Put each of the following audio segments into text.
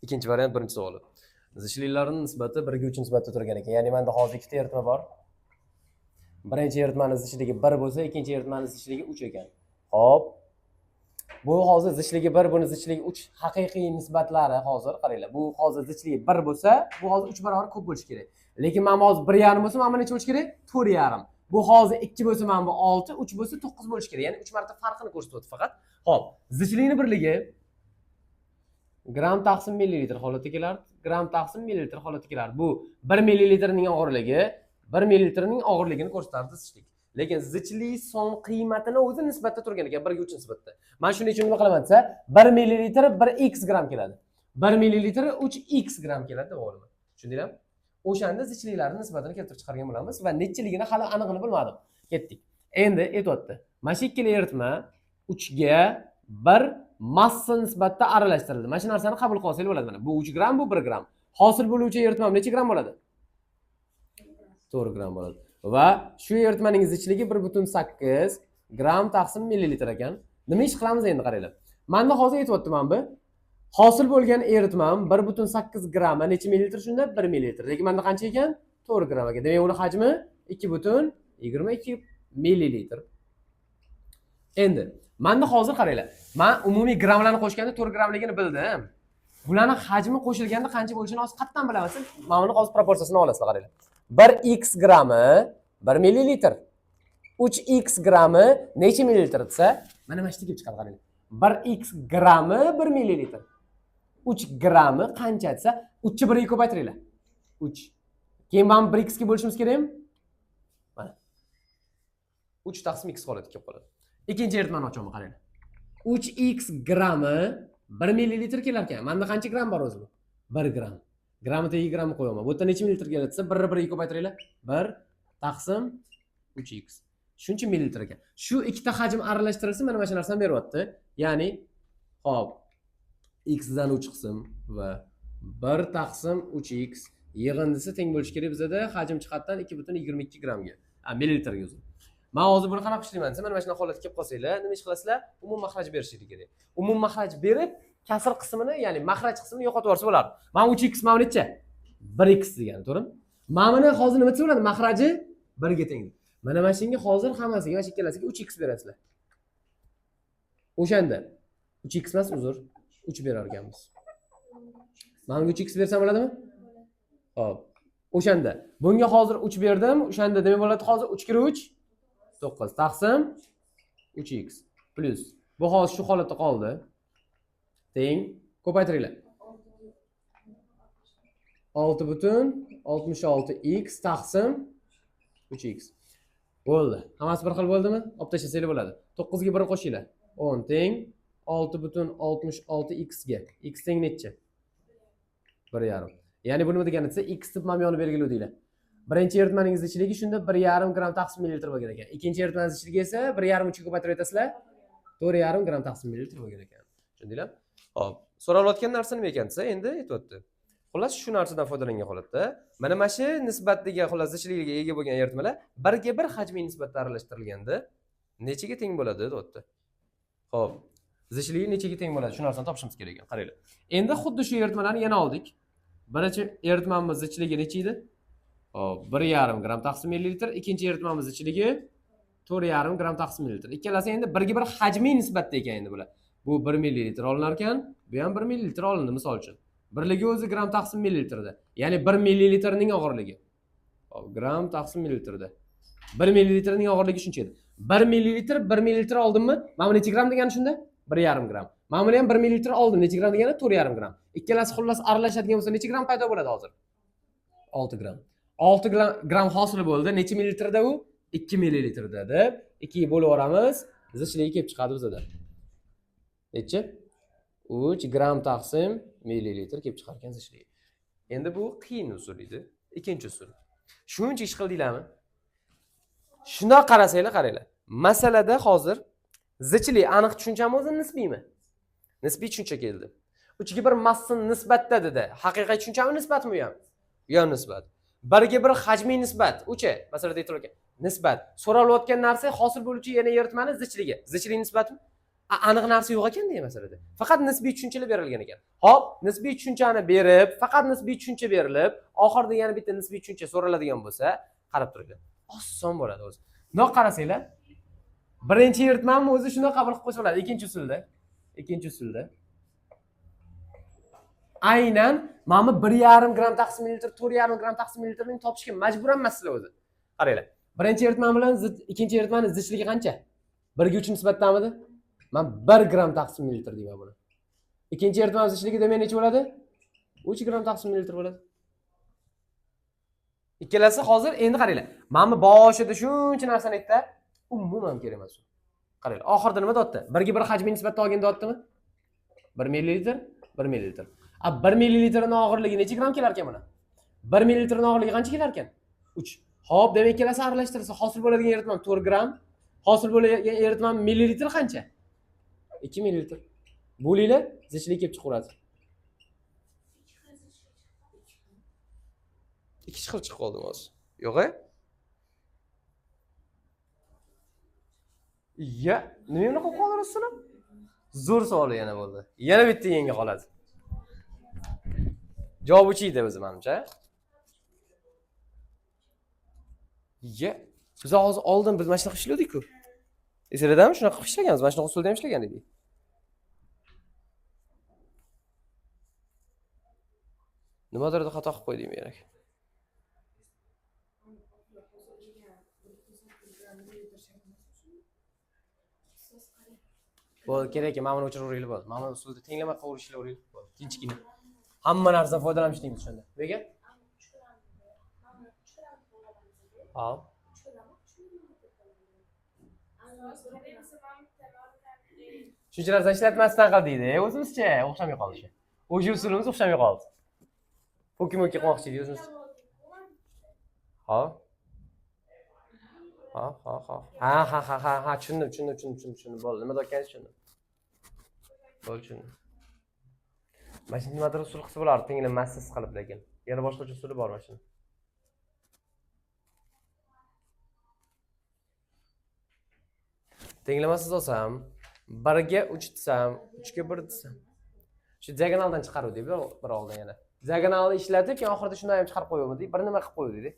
Ikkinchi variant birinchi savoli. Zichliklarning nisbati 1 ga 3 nisbatda turgan ekan. Ya'ni menda hozir ikkita eritma bor. Birinchi eritmaning zichligi 1 bo'lsa, ikkinchi eritmaning zichligi 3 ekan. Xo'p. Bu hozir zichligi 1, buni zichligi 3 haqiqiy nisbatlari hozir qaranglar. Bu hozir zichligi 1 bo'lsa, bu hozir 3 barobar ko'p bo'lishi kerak. Lekin men hozir 1,5 bo'lsa, men necha bo'lishi kerak? 4,5. Bu hozir 2 bo'lsa, men bu 6, 3 bo'lsa 9 bo'lishi kerak. Ya'ni 3 marta farqini ko'rsatyapti faqat. Xo'p, zichlikning birligi gram taqsim millilitr holatiga kelardi. Gram taqsim millilitr holatiga kelardi. Bu 1 millilitrning og'irligi 1 millilitrning og'irligini ko'rsatardi zichlik. Lekin zichlik son qiymatini o'zi nisbatda turgan ekan, 1 ga 3 nisbatda. Men shuning uchun nima qilaman desa, 1 millilitr 1x gram keladi. 1 millilitr 3x gram keladi deb o'ylayman. Tushundinglarmi? O'shanda zichliklarning nisbatini keltirib chiqargan bo'lamiz va nechiligini hali aniqini bilmadim. Ketdik. Endi aytibdi. Mana shu ikkala eritma 3 ga 1 massa nisbatda aralashtirildi. Mana shu narsani qabul qilsangiz bo'ladi mana. Bu 3 gram, bu 1 gram. Hosil bo'luvchi eritma necha gram bo'ladi? 4 gram bo'ladi. Va shu eritmaning zichligi 1,8 gram taqsim millilitr ekan. Nima ish qilamiz endi qaranglar. Menda hozir aytibman bu. Hosil bo'lgan eritmam 1,8 gram necha millilitr shunda? 1 millilitr. Lekin menda qancha ekan? 4 gram ekan. Demak, uni hajmi 2,22 millilitr. Endi menda hozir qaranglar. Men umumiy gramlarni qo'shganda 4 gramligini bildim. Bularni hajmi qo'shilganda qancha bo'lishini hozir qatdan bilaman. Mana buni hozir proporsiyasini olasizlar qaranglar. 1x grami 1 millilitr. 3x grami necha millilitr desa, mana mana shu kelib chiqadi qaranglar. 1x grami 1 millilitr. 3 grami qancha desa, 3 ni 1 ga ko'paytiringlar. 3. Keyin men 1x ga bo'lishimiz kerakmi? Mana. 3 taqsim x holatiga kelib qoladi. Ikkinchi eritmani ochaman qaranglar. 3x grami 1 millilitr kelar ekan. Menda qancha gram bor o'zi bu? 1 gram. Gramni tagiga gramni qo'yaman. Bu yerda necha millilitr keladi desa, 1 ni 1 ga ko'paytiringlar. 1 taqsim 3x. Shuncha millilitr ekan. Shu ikkita hajm aralashtirilsa, mana shu narsani beryapti. Ya'ni, hop, x dan 3 qism va 1 taqsim 3x yig'indisi teng bo'lishi kerak bizda hajm jihatdan 2,22 gramga. Millilitrga o'zi. Men hozir buni qanaqa ishlayman desa, mana shunday holatga kelib qolsanglar, nima ish qilasizlar? Umum maxraj berishingiz kerak. Umum maxraj berib, kasr qismini, ya'ni maxraj qismini yo'qotib yuborsa bo'ladi. Mana 3x mana necha? 1x degani, to'g'rimi? Mana buni hozir nima desa bo'ladi? Maxraji 1 ga teng. Mana shunga hozir hammasiga, mana shu ikkalasiga 3x berasizlar. O'shanda 3x emas, uzr, 3 berar ekanmiz. Mana 3x bersam bo'ladimi? Xo'p. O'shanda bunga hozir 3 berdim. O'shanda nima bo'ladi hozir? 3 kira 3 9 taqsim 3x plus. Bu hozir shu holatda qoldi. Teng ko'paytiringlar. 6,66x taqsim 3x. Bo'ldi. Hammasi bir xil bo'ldimi? Olib tashlasanglar bo'ladi. 9 ga 1 qo'shinglar. 10 teng 6,66x ga. X teng necha? 1,5. Ya'ni bu nima degani desa, x deb mana buni belgiladinglar. Birinchi eritmaning zichligi shunda 1,5 gram taqsim millilitr bo'lgan ekan. Ikkinchi eritmaning zichligi esa 1,5 3 ga ko'paytirib aytasizlar. 4,5 gram taqsim millilitr bo'lgan ekan. Tushundinglar? Xo'p, so'ralayotgan narsa nima ekan desa, endi aytibdi. Xullas shu narsadan foydalangan holatda, mana shu nisbatdagi xullas zichligiga ega bo'lgan eritmalar 1 ga 1 hajmiy nisbatda aralashtirilganda nechaga teng bo'ladi deyapti. Xo'p, zichligi nechaga teng bo'ladi? Shu narsani topishimiz kerak ekan. Qaranglar. Endi xuddi shu eritmalarni yana oldik. Birinchi eritmamiz zichligi necha edi? Hop, 1,5 gram taqsim millilitr. Ikkinchi eritmamiz zichligi 4,5 gram taqsim millilitr. Ikkalasi endi 1 ga 1 hajmiy nisbatda ekan endi bular. Bu 1 millilitr olinar ekan, bu ham 1 millilitr olindi misol uchun. Birligi o'zi gram taqsim millilitrda. Ya'ni 1 millilitrning og'irligi. Hop, gram taqsim millilitrda. 1 millilitrning og'irligi shuncha edi. 1 millilitr oldimmi? Mana bu necha gram degani shunda? 1,5 gram. Mana buni ham 1 millilitr oldim. Necha gram degani? 4,5 gram. Ikkalasi xullas aralashadigan bo'lsa necha gram paydo bo'ladi hozir? 6 gram. 6 gram hosil bo'ldi. Necha millilitrda u? 2 millilitrda deb 2 ga bo'lib yuboramiz. Zichligi kelib chiqadi bizda. Necha? 3 gram taqsim millilitr kelib chiqar ekan zichligi. Endi bu qiyin usul edi. Ikkinchi usul. Shuncha ish qildinglarmi? Shunday qarasanglar, qaranglar. Masalada hozir zichlik aniq tushunchami o'zi nisbiymi? Nisbiy tushuncha keldi. 3 ga 1 massa nisbatda dedi. Haqiqiy tushunchami nisbatmi bu ham? Yo nisbat. 1 ga 1 hajmiy nisbat. O'cha, masalada aytilayotgan nisbat. So'ralayotgan narsa hosil bo'luvchi yana eritmani zichligi. Zichlik nisbatmi? aniq narsa yo'q ekan degan masalada. Faqat nisbiy tushunchalar berilgan ekan. Hop, nisbiy tushunchani berib, faqat nisbiy tushuncha berilib, oxirida yana bitta nisbiy tushuncha so'raladigan bo'lsa, qarab turinglar. Oson bo'ladi o'zi. Bundoq qarasanglar, birinchi eritmani o'zi shunday qabul qilib qo'ysa bo'ladi. Ikkinchi usulda aynan mana bu 1,5 gram taqsim mililitr, 4,5 gram taqsim mililitrni topishga majbur emassizlar o'zi. Qaranglar. Birinchi eritma bilan ikkinchi eritmaning zichligi qancha? 1 ga 3 nisbatdanmidi? Men 1 gram taqsim mililitr deyman buni. Ikkinchi eritma zichligi demak necha bo'ladi? 3 gram taqsim mililitr bo'ladi. Ikkalasi hozir endi qaranglar. Mana bu boshida shuncha narsani aytdi, umuman kerak emas. Qaranglar, oxirida nima deyapti? 1 ga 1 hajmi nisbatda olganda deyaptimi? 1 millilitr, 1 millilitr. 1 millilitrning og'irligi necha gram kelar ekan buni? 1 millilitrning og'irligi qancha kelar ekan? 3. Xo'p, demak ikkalasi aralashtirilsa hosil bo'ladigan eritma 4 gram, hosil bo'ladigan eritma millilitr qancha? 2 millilitr. Bo'linglar, zichlik kelib chiqaveradi. 2 xil chiqib qoldi hozir. Yo'q-a? Ya, nima bunaqa qilib qoldingizlar? Zo'r savol yana bo'ldi. Yana bitta yangi qoladi. Javob uchiydi o'zi menimcha. Ya, biz hozir oldin biz mana shunaqa ishladik-ku. Esingizmi? Shunaqa qilib ishlaganmiz, mana shunaqa usulda ham ishlagan edik. Nimadir xato qilib qo'ydim kerak. Bo'ldi, kerak ekan, mana buni o'chiraveringlar bo'ldi. Mana bu usulda tenglama qilishinglar o'raylik bo'ldi. Tinchgina. Hamma narsadan foydalanishimiz shunda. Nega? Hop. Shuncha narsa ishlatmasdan qil deydi. O'zimizcha o'xshamay qolishi. O'sha usulimiz o'xshamay qoldi. Po'ki-mo'ki qilmoqchi edi o'zimiz. Hop. Ha, tushundim. Bo'ldi. Nima deyotganingizni tushundim. Bo'ldi, tushundim. Mana shu nimadir usul qilsa bo'lardi, tenglanmassiz qilib lekin. Yana boshqacha usuli bor mana shuni. Tenglamasiz olsam, 1 ga 3 desam, 3 ga 1 desam. Shu diagonaldan chiqaruvdik bir oldin yana. Diagonalni ishlatib, keyin oxirida shundan ham chiqarib qo'yuvdik. Bir nima qilib qo'yuvdik.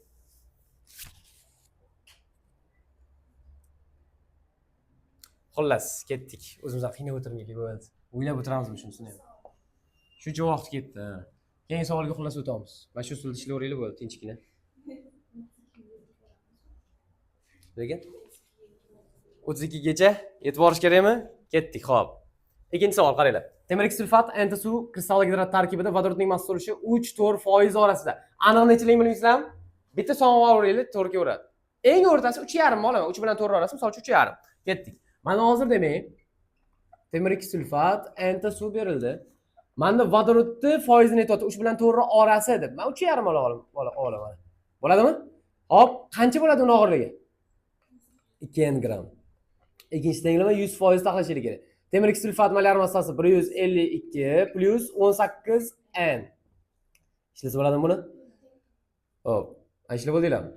Xullas, ketdik. O'zimizdan qiynab o'tirmaylik bo'ldi. O'ylab o'tiramizmi shunisini ham. Shuncha vaqt ketdi. Keyingi savolga xullas o'tamiz. Mana shu usulda ishlayveraylik bo'ldi, tinchgina. Lekin 32 gacha yetib borish kerakmi? Ketdik, xo'p. Ikkinchi savol qaranglar. Temir sulfat anti-suv kristallik gidrat tarkibida vodorodning massa ulushi 3-4% orasida. Aniq nechilik bilmaysizlarmi? Bitta son o'raylik, 4 ga uradi. Eng o'rtasi 3,5 olaman. 3 bilan 4 orasi, misol uchun 3,5. Ketdik. Mana hozir demak, temir sulfat anti-suv berildi. Menda vodorodni foizini aytyapti 3 bilan 4 orasi deb. Men 3,5 olaman. Bo'ladimi? Hop, qancha bo'ladi uning og'irligi? 2 gram. Ikkinchi tenglama 100% saqlashingiz kerak. Temir sulfat molar massasi 152 plus 18 n. Ishlasa bo'ladimi buni? Hop, ishlab bo'ldinglarmi?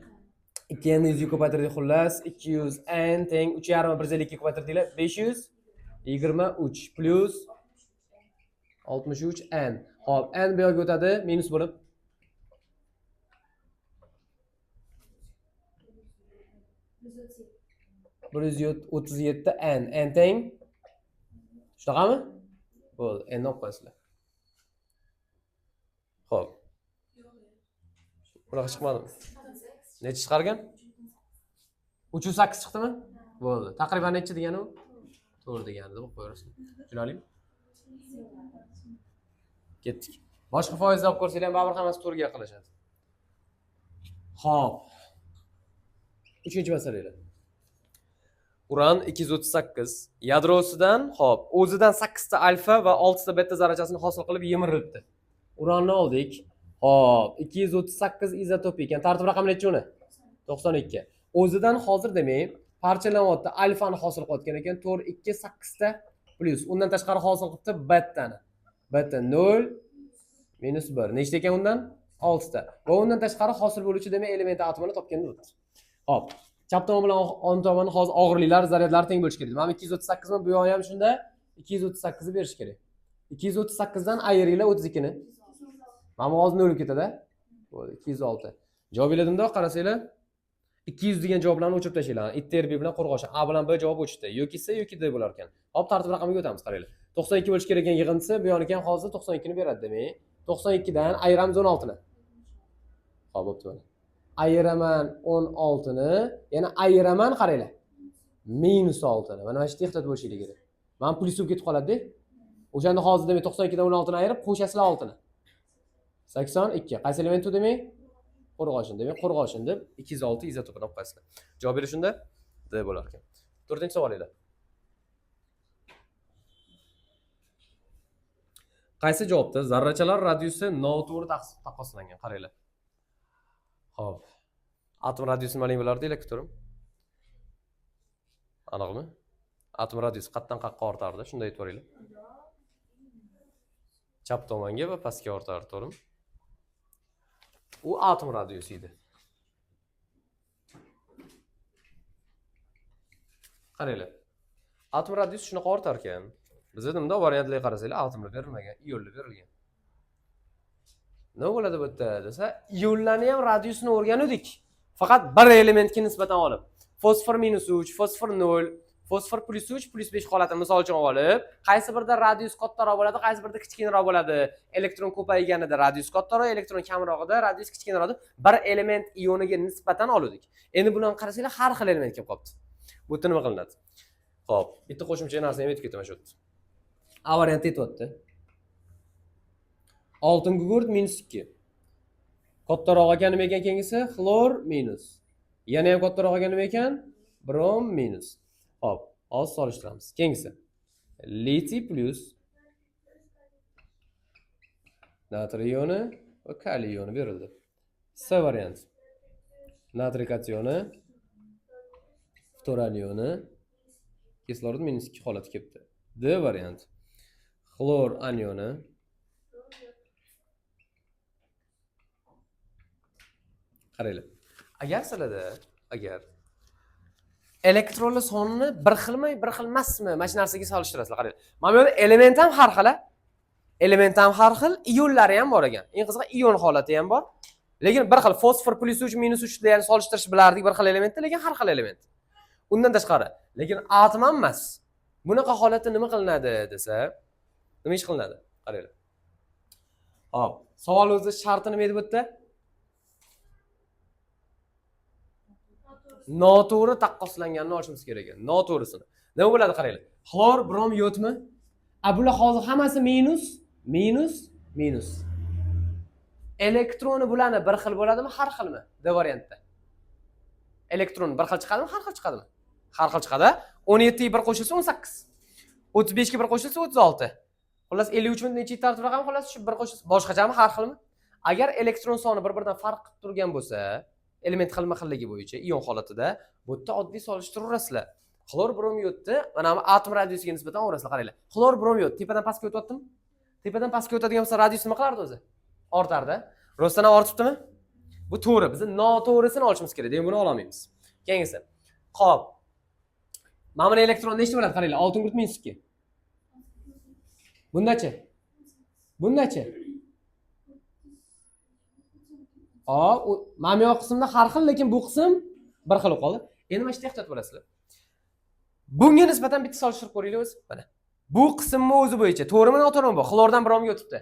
2 ni 100 ga ko'paytirdik xullas 200 n teng 3,5 152 ko'paytirdinglar 523 plus 63 n. Hop, n bu yoqqa o'tadi, minus bo'lib. Bir 137 n. N teng. Shunaqami? Bo'ldi, n olib qo'yasizlar. Xo'p. Bunaqa chiqmadimi? Necha chiqargan? 308 chiqdimi? Bo'ldi. Taqriban necha degani u? 4 degani deb qo'yarsiz. Tushunarlimi? Ketdik. Boshqa foizni olib ko'rsanglar ham baribir hammasi 4 ga yaqinlashadi. Xo'p. 3-masala. Uran 238 yadrosidan, xo'p, o'zidan 8 ta alfa va 6 ta beta zarrachasini hosil qilib yemirilibdi. Uranni oldik. Xo'p, 238 izotop ekan. Tartib raqami necha uni? 92. O'zidan hozir demak, parchalanyapti alfani hosil qilayotgan ekan, 4 2 8 ta plus. Undan tashqari hosil qilibdi betani. Beta 0 minus 1. Nechta ekan undan? 6 ta. Va undan tashqari hosil bo'luvchi demak element atomini topganda bo'ldi. Xo'p. Chap tomon bilan o'ng tomonni hozir og'irliklar, zaryadlar teng bo'lishi kerak. Mana 238 mi bu ham shunda 238 ni berish kerak. 238 dan ayiringlar 32 ni. Mana hozir 0 ketadi. Bo'ldi, 206. Javob beradimda, qarasanglar. 200 degan javoblarni o'chirib tashlanglar. ITRB bilan qo'rg'oshin. A bilan B javob o'chdi. Yoki C yoki D bo'lar ekan. Hop, tartib raqamiga o'tamiz, qaranglar. 92 bo'lish kerak ekan yig'indisi, bu yo'niki ham hozir 92 ni beradi demak. 92 dan ayiramiz 16 ni. Xo'p, bo'pti mana. Ayiraman 16 ni, yana ayiraman qaranglar. -6 ni. Mana shu yerda ehtiyot bo'lishinglar kerak. Mana plyus bo'lib ketib qoladi-da. O'shanda hozir demak 92 dan 16 ni ayirib, qo'shasizlar 6 ni. 82. Qaysi element u demak? Qo'rg'oshin. Demak, qo'rg'oshin deb 206 izotopini olib qo'yasizlar. Javob berish shunda D bo'lar ekan. 4-savolinglar. Qaysi javobda zarrachalar radiusi noto'g'ri taqqoslangan? Qaranglar. Xo'p. Atom radiusi nima bo'lardi, elektron? Aniqmi? Atom radiusi qayerdan qayerga ortardi? Shunday aytib beringlar. Chap tomonga va pastga ortardi, to'g'rimi? U atom radiusi edi. Qaranglar. Atom radiusi shunaqa ortar ekan. Bizda nimda variantlarga qarasanglar, atomlar berilmagan, ionlar berilgan. Nima bo'ladi bu yerda desa, ionlarning ham radiusini o'rgandik. Faqat bir elementga nisbatan olib. Fosfor -3, fosfor 0, fosfor +3, +5 holatini misol uchun olib, qaysi birida radius kattaroq bo'ladi, qaysi birida kichkinaroq bo'ladi. Elektron ko'payganida radius kattaroq, elektron kamrog'ida radius kichkinaroq deb bir element ioniga nisbatan oldik. Endi buni ham qarasanglar, har xil element kelib qolibdi. Bu yerda nima qilinadi? Xo'p, bitta qo'shimcha narsani aytib ketaman shu yerda. A varianti aytyapti. Oltin gugurt -2. Kattaroq ekan nima ekan keyingisi? Xlor minus. Yana ham kattaroq ekan nima ekan? Brom minus. Hop, hozir solishtiramiz. Keyingisi. Litiy plus natriy ioni va kaliy ioni berildi. C variant. Natriy kationi, ftoran ioni, kislorod -2 holati kelibdi. D variant. Xlor anioni, qaranglar. Agar sizlarda elektronlar sonini bir xilmi, bir xil emasmi, mana shu narsaga solishtirasizlar, qaranglar. Mana bu yerda element ham har xil, element ham har xil, ionlari ham bor ekan. Eng qizig'i ion holati ham bor. Lekin bir xil fosfor +3, -3 degan solishtirish bilardik bir xil elementda, lekin har xil element. Undan tashqari, lekin atom ham emas. Bunaqa holatda nima qilinadi desa, nima ish qilinadi? Qaranglar. Hop, savol o'zi sharti nima edi bu yerda? Noto'g'ri taqqoslanganini olishimiz kerak ekan. Noto'g'risini. Nima bo'ladi qaranglar. Xlor, brom, yodmi? Bular hozir hammasi minus. Elektroni bularni bir xil bo'ladimi, har xilmi? D variantda. Elektron bir xil chiqadimi, har xil chiqadimi? Har xil chiqadi. 17 ga 1 qo'shilsa 18. 35 ga 1 qo'shilsa 36. Xullas 53 ni necha tartib raqami, xullas shu 1 qo'shilsa boshqachami, har xilmi? Agar elektron soni bir-biridan farq qilib turgan bo'lsa, element xilma-xilligi bo'yicha ion holatida bu yerda oddiy solishtiraverasizlar. Xlor brom yodni mana bu atom radiusiga nisbatan o'rasizlar, qaranglar. Xlor brom yod tepadan pastga o'tyaptimi? Tepadan pastga o'tadigan bo'lsa radius nima qilardi o'zi? Ortardi. Rostdan ortibdimi? Bu to'g'ri. Biz noto'g'risini olishimiz kerak. Demak, buni ola olmaymiz. Keyingisi. Xo'p. Mana bu elektron nechta bo'ladi? Qaranglar, oltin gurt -2. Bundachi? Mana bu qismda har xil, lekin bu qism bir xil qoldi. Endi mana shu ehtiyot bo'lasizlar. Bunga nisbatan bitta solishtirib ko'ringlar o'zi. Mana. Bu qismni o'zi bo'yicha to'g'rimi, noto'g'rimi bu? Xlordan bromga o'tibdi.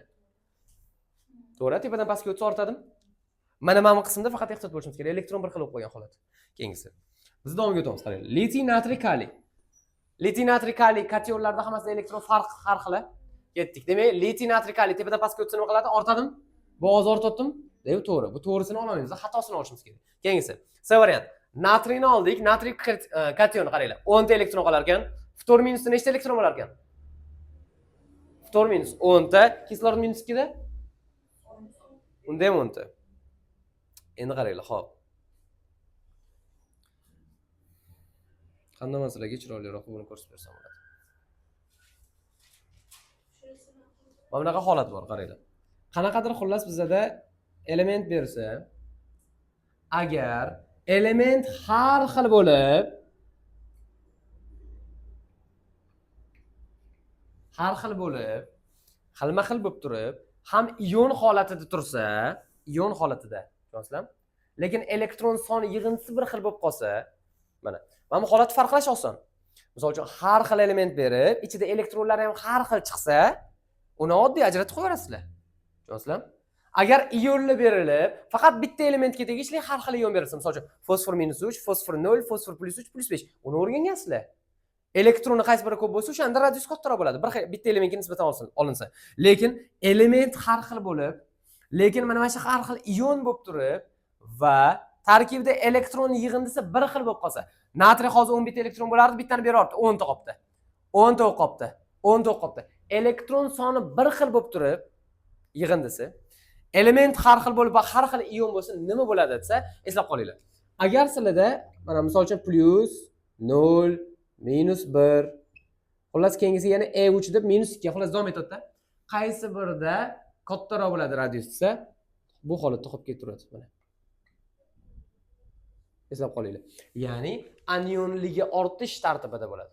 To'g'ri, tepadan pastga o'tsa ortadimi? Mana bu qismda faqat ehtiyot bo'lishimiz kerak. Elektron bir xil bo'lib qolgan holat. Keyingisi. Biz davomga o'tamiz, qarang. Litiy, natriy, kaliy. Litiy, natriy, kaliy kationlarda hammasida elektron farq har xil. Ketdik. Demak, litiy, natriy, kaliy tepadan pastga o'tsa nima qiladi? Ortadimi? Bu hozir ortadimi? Demak, to'g'ri. Bu to'g'risini olmaymiz, xatosini olishimiz kerak. Keyingisi. C variant. Natriyni oldik. Natriy kationi qaranglar. 10 ta elektron qolar ekan. Ftor minusda nechta elektron bo'lar ekan? Ftor minus 10 ta, kislorod -2 da unda ham 10 ta. Endi qaranglar, xo'p. Qanday masalaga chiroyliroq buni ko'rsatib bersam bo'ladi. Mana bunaqa holat bor, qaranglar. Qanaqadir xullas bizda element bersa, agar element har xil bo'lib har xil bo'lib, xilma-xil bo'lib turib, ham ion holatida tursa, ion holatida, tushunasizlar? Lekin elektron soni yig'indisi bir xil bo'lib qolsa, mana bu holatni farqlash oson. Misol uchun har xil element berib, ichida elektronlari ham har xil chiqsa, uni oddiy ajratib qo'yasizlar. Tushunasizlar? Agar ionlar berilib, faqat bitta elementga tegishli har xil ion berilsa, misol uchun fosfor -3, fosfor 0, fosfor +3, +5, uni o'rgangansizlar. Elektronni qaysi biri ko'p bo'lsa, o'shanda radius kattaroq bo'ladi. Bitta elementga nisbatan olinsa. Lekin element har xil bo'lib, lekin mana shu har xil ion bo'lib turib va tarkibida elektron yig'indisi bir xil bo'lib qolsa, natriy hozir 11 ta elektron bo'lardi, bittani berardi, 10 ta qolibdi. 10 ta qolibdi. 10 ta qolibdi. Elektron soni bir xil bo'lib turib, yig'indisi element har xil bo'lib va har xil ion bo'lsa nima bo'ladi desa, eslab qolinglar. Agar sizlarda mana misol uchun plus 0, -1, xullas keyingisi yana e3 deb -2, xullas davom etadi. Qaysi birida kattaroq bo'ladi radius desa, bu holatda qolib ketaveradi mana. Eslab qolinglar. Ya'ni anionligi ortish tartibida bo'ladi.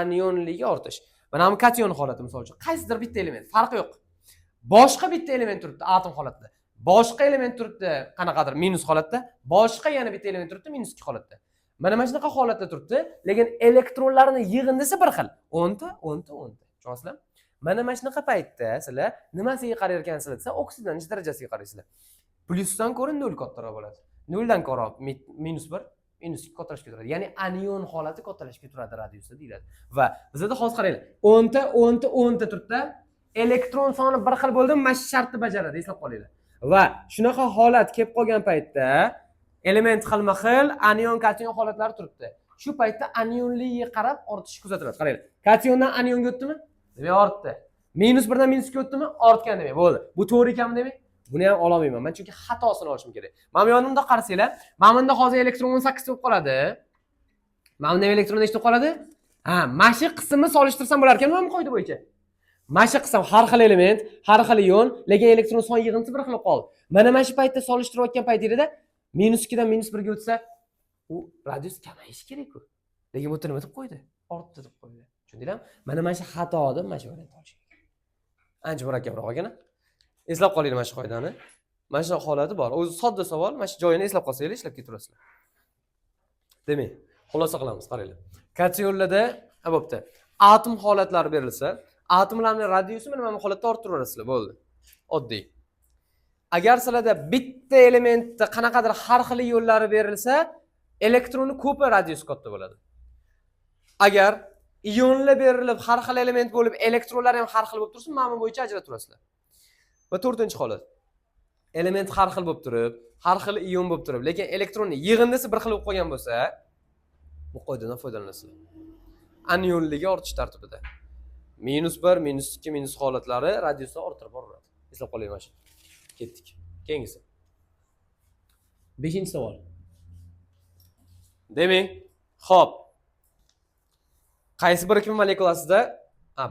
Anionligi ortish. Mana bu kation holati misol uchun qaysidir bitta element, farqi yo'q. Boshqa bitta element turibdi atom holatida. Boshqa element turibdi qanaqadir minus holatda, boshqa yana bitta element turibdi -2 holatda. Mana shunaqa holatda turibdi, lekin elektronlarning yig'indisi bir xil. 10 ta, 10 ta, 10 ta. Tushunasizlar? Mana shunaqa paytda sizlar nimasiga qarar ekansizlar desa, oksidanlish darajasiga qaraysizlar. Plusdan ko'ra 0 kattaroq bo'ladi. 0 dan ko'ra -1, -2 kattalashib ketaveradi. Ya'ni anion holati kattalashib ketaveradi radiusda deyiladi. Va bizda hozir qaranglar, 10 ta, 10 ta, 10 ta turibdi. Elektron soni bir xil bo'ldi, mana shu shartni bajaradi, eslab qolinglar. Va shunaqa holat kelib qolgan paytda element xilma-xil, anion, kation holatlari turibdi. Shu paytda anionligiga qarab ortishi kuzatiladi. Qaranglar. Kationdan anionga o'tdimi? Demak, ortdi. -1 dan -2 ga o'tdimi? Ortgan demak. Bo'ldi. Bu to'g'ri ekanmi demak? Buni ham ola olmayman. Men chunki xatosini olishim kerak. Mana bu yonimda qarasanglar, mana bunda hozir elektron 18 bo'lib qoladi. Mana bunda elektron nechta bo'lib qoladi? Ha, mana shu qismni solishtirsam bo'lar ekan, mana bu qoida bo'yicha. Mana shu qism har xil element, har xil ion, lekin elektron son yig'indisi bir xil qoldi. Mana shu paytda solishtirayotgan paytingizda -2 dan -1 ga o'tsa, u radius kamayishi kerak-ku. Lekin bu nima deb qo'ydi? Ortdi deb qo'ydi. Tushundinglarmi? Mana shu xatoda mana shu variant olish kerak. Ancha murakkabroq ekan. Eslab qolinglar mana shu qoidani. Mana shu holati bor. O'zi sodda savol, mana shu joyini eslab qolsanglar, ishlab ketaverasizlar. Demak, xulosa qilamiz, qaranglar. Kationlarda, bo'pti. Atom holatlari berilsa, atomlarning radiusi mana bu holatda orttiraverasizlar, bo'ldi. Oddiy. Agar sizlarda bitta elementda qanaqadir har xil yo'llari berilsa, elektronni ko'pi radius katta bo'ladi. Agar ionlar berilib, har xil element bo'lib, elektronlar ham har xil bo'lib tursa, mana bu bo'yicha ajratib turasizlar. Va 4-holat. Element har xil bo'lib turib, har xil ion bo'lib turib, lekin elektronning yig'indisi bir xil bo'lib qolgan bo'lsa, bu qoidadan foydalanasizlar. Anionligi ortish tartibida. -1, -2, holatlari radiusni orttirib boraveradi. Eslab qoling mana shu. Ketdik. Keyingisi. 5-savol. Demak, xo'p. Qaysi birikma molekulasida,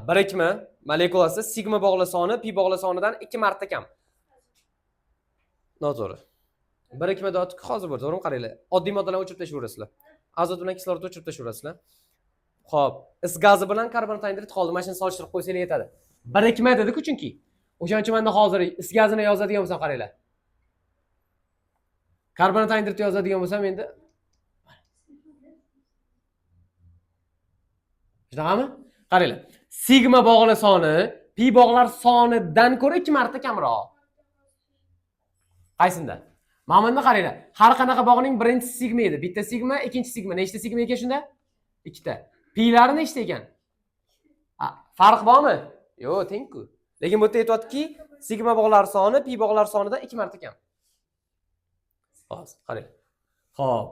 birikma molekulasida sigma bog'li soni pi bog'li sonidan 2 marta kam. Noto'g'ri. Birikmada hozir bor, to'g'rimi? Qaranglar. Oddiy moddalarni o'chirib tashlaverasizlar. Azot bilan kislorodni o'chirib tashlaverasizlar. Xo'p, is gazi bilan karbon angidrid qoldi. Mana shuni solishtirib qo'ysanglar yetadi. Birikma dedi-ku chunki. O'shaning uchun menda hozir is gazini yozadigan bo'lsam qaranglar. Karbon angidridni yozadigan bo'lsam endi shunaqami? Qaranglar. Sigma bog'li soni pi bog'lar sonidan ko'ra 2 marta kamroq. Qaysinda? Mana bunda qaranglar. Har qanaqa bog'ning birinchisi sigma edi. Bitta sigma, ikkinchi sigma. Nechta sigma ekan shunda? 2 ta. Pilari nechta ekan? Farq bormi? Yo'q, teng-ku. Lekin bu yerda aytayotdiki, sigma bog'lar soni pi bog'lar sonidan 2 marta kam. Hozir qarang. Xo'p.